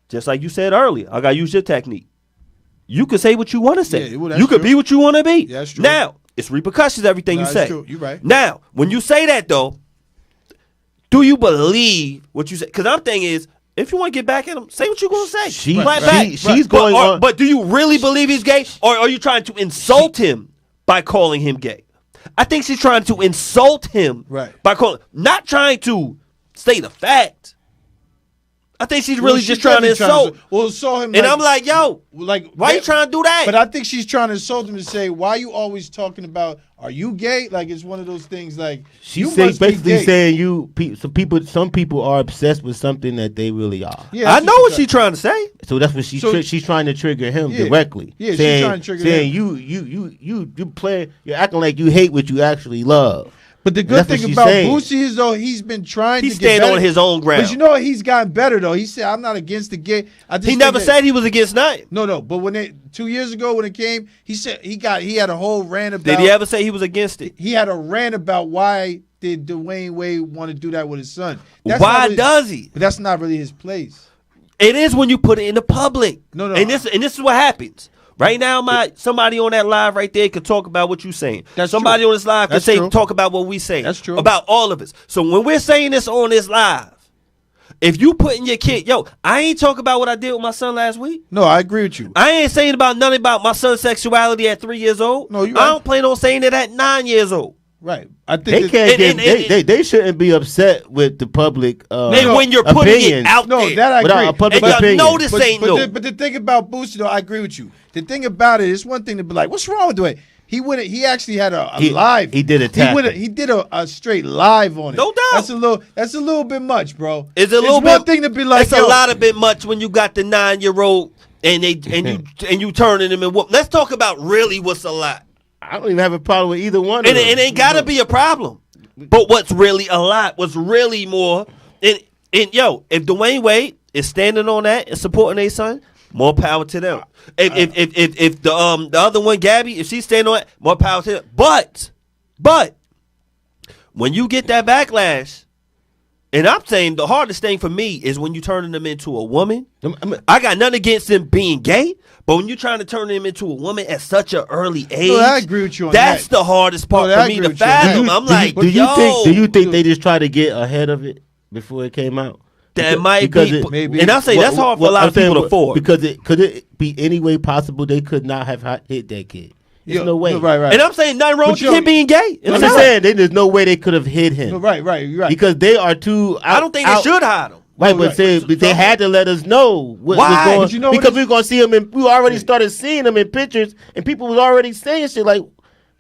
just like you said earlier, I gotta use your technique. You can say what you want to say. You can be what you want to be. Yeah, that's true. Now, it's repercussions, everything you say. You're right. Now, when you say that, though, do you believe what you say? Because I'm thinking is, if you want to get back at him, say what you're going to say. She's going on. But do you really believe he's gay? Or are you trying to insult him by calling him gay? I think she's trying to insult him by calling, not trying to state a fact. I think she's really just trying to insult. Insult him. And I'm like, yo, why you trying to do that? But I think she's trying to insult him to say, why are you always talking about, are you gay? Like, it's one of those things like, she's basically saying some people are obsessed with something that they really are. Yeah, I know what she's trying to say. So that's what she's trying to trigger him directly. Yeah, she's trying to trigger him. Saying you're acting like you hate what you actually love. But the good thing about Boosie is, though, he's been trying to get better. He's standing on his own ground. But you know what? He's gotten better, though. He said, I'm not against the gay. He never said he was against nothing. No. But when 2 years ago when it came, he said he had a whole rant about. Did he ever say he was against it? He had a rant about why did Dwayne Wade want to do that with his son. Why does he? But that's not really his place. It is when you put it in the public. No. And this is what happens. Right now, somebody on that live right there could talk about what you're saying. Somebody on this live can talk about what we saying. That's true. About all of us. So when we're saying this on this live, if you putting your kid, I ain't talking about what I did with my son last week. No, I agree with you. I ain't saying nothing about my son's sexuality at 3 years old. No, you're right. I don't plan on saying it at 9 years old. Right. I think they shouldn't be upset with the public when you're putting opinions. it out there. No, that I agree. A public opinion. But the thing about Boosie, though, I agree with you. The thing about it is one thing to be like, what's wrong with Dwayne? He actually had a live. He did a He did a straight live on it. No doubt. That's a little bit much, bro. It's one thing to be like. It's a lot of bit much when you got the 9-year-old and you turning him and whoop. Let's talk about really what's a lot. I don't even have a problem with either one. And it ain't got to be a problem. But what's really a lot, what's really more, and if Dwayne Wade is standing on that and supporting their son, more power to them. If the other one, Gabby, if she's standing on it, more power to them. But when you get that backlash, And I'm saying the hardest thing for me is when you turning them into a woman. I got nothing against them being gay, but when you're trying to turn them into a woman at such an early age, I agree with you on that's the hardest part for me to fathom. I'm like, do you think they just try to get ahead of it before it came out? That might be, maybe. And I'll say that's hard for a lot of people to afford. Because could it be any way possible they could not have hit that kid? There's no way. Right. And I'm saying nothing wrong with him being gay. I'm just saying there's no way they could have hid him. Right. Because they are too. I don't think they should hide him. Right, but they had to let us know what Why? was going on. Because we were going to see him, and we already started seeing him in pictures, and people was already saying shit like,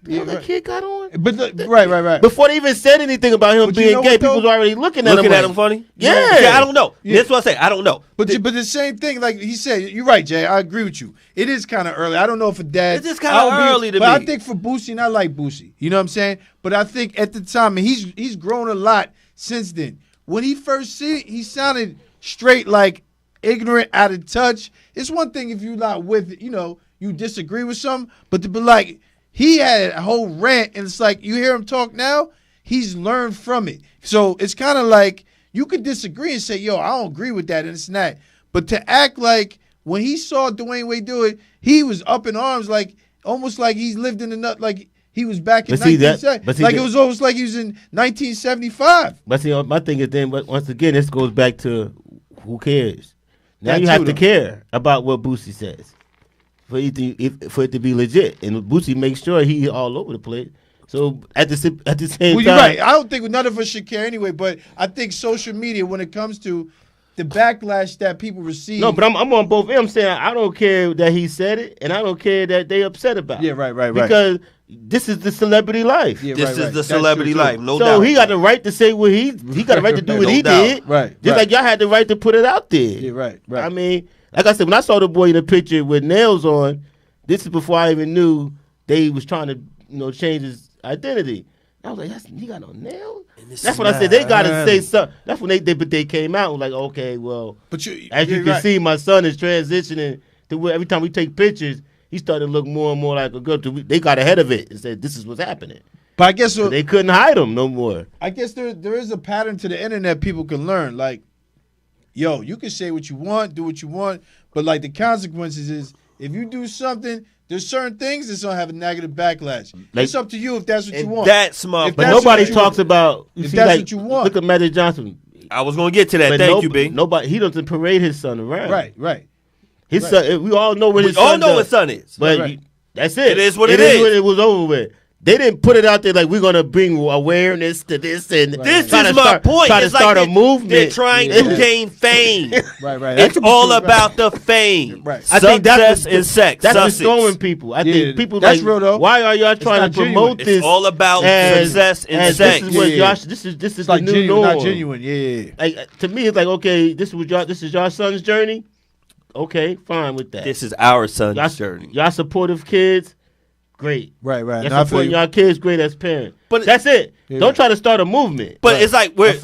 that kid got on. But right. Before they even said anything about him being gay, people was already looking at him funny. Yeah, I don't know. Yeah. That's what I say. I don't know. But the same thing, like he said, you're right, Jay. I agree with you. It is kind of early. I don't know for Dad. It's just kind of early to me. But I think for Boosie, and I like Boosie. You know what I'm saying? But I think at the time, and he's grown a lot since then. When he first see it, he sounded straight like ignorant, out of touch. It's one thing if you not with, you disagree with something, but to be like, he had a whole rant, and it's like you hear him talk now, he's learned from it. So it's kind of like you could disagree and say, yo, I don't agree with that, and it's not. But to act like when he saw Dwayne Wade do it, he was up in arms, like almost like he's lived in the nut, like he was back in 1970. Like it was almost like he was in 1975. But see, my thing is then, once again, this goes back to who cares. Now you have to care about what Boosie says. For it to be legit, and Boosie makes sure he all over the place. So at the same time, you're right. I don't think none of us should care anyway. But I think social media, when it comes to the backlash that people receive. No, but I'm on both ends. I'm saying I don't care that he said it, and I don't care that they upset about it. Yeah, right. Because this is the celebrity life. Yeah, this is the celebrity life. No doubt. So he got the right to say what he got the right to do what he did. Right. Just like y'all had the right to put it out there. Yeah, right. I mean. Like I said, when I saw the boy in the picture with nails on, this is before I even knew they was trying to, change his identity. I was like, he got no nails? That's when I said they got to say something. That's when they came out and like, okay, well, as you can see, my son is transitioning to where every time we take pictures, he started to look more and more like a girl. They got ahead of it and said, this is what's happening. But I guess they couldn't hide him no more. I guess there is a pattern to the internet people can learn. Like, yo, you can say what you want, do what you want, but like the consequences is if you do something, there's certain things that's gonna have a negative backlash. Like, it's up to you if that's what you want. That's smart. But nobody talks about if that's what you want. Look at Magic Johnson. I was gonna get to that. Thank you, B. Nobody. He doesn't parade his son around. Right. His son. We all know what his son. We all know what his son is. But that's it. It is what it is. When it was over with. They didn't put it out there like we're gonna bring awareness to this and this is my point. Try to start a movement. They're trying to gain fame. Right. It's all about the fame. Right. I think that's and sex. That's destroying people. I think people that's like, real though. Why are y'all trying to promote this? It's all about success and sex. This is like the new norm. Not genuine. Yeah. Like, to me, it's like, okay, this is your son's journey. Okay, fine with that. This is our son's journey. Y'all supportive kids. Great. Right. Y'all supporting y'all kids great as parents. But that's it. Don't try to start a movement. But it's like we're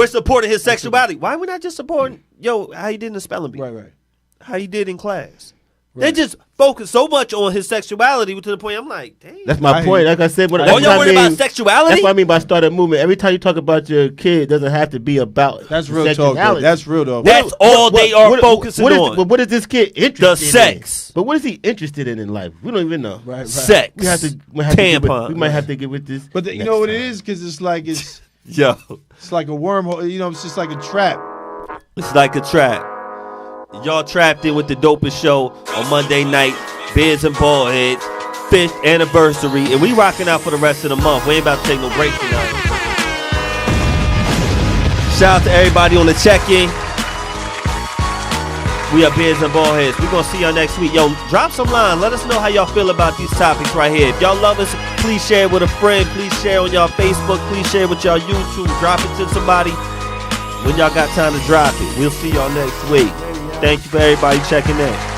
supporting his I sexuality. Why are we not just supporting, how he did in the spelling bee? Right. How he did in class. Right. They just focus so much on his sexuality to the point I'm like, dang. That's my point. Like I said, y'all worried about sexuality? That's what I mean by start a movement. Every time you talk about your kid, it doesn't have to be about that's real talk. That's real though. That's all they are focusing on. But what is this kid interested in? The sex. But what is he interested in life? We don't even know. Right. Sex. We might have to get with this. But you know what it is? Because it's like it's yo. It's like a wormhole. It's just like a trap. It's like a trap. Y'all trapped in with the dopest show on Monday night. Beards and Baldheads, 5th anniversary, and we rocking out for the rest of the month. We ain't about to take no break tonight. Shout out to everybody on the check-in. We are Beards and Baldheads. We're going to see y'all next week. Yo, drop some line. Let us know how y'all feel about these topics right here. If y'all love us, please share it with a friend. Please share on y'all Facebook. Please share with y'all YouTube. Drop it to somebody when y'all got time to drop it. We'll see y'all next week. Thank you for everybody checking in.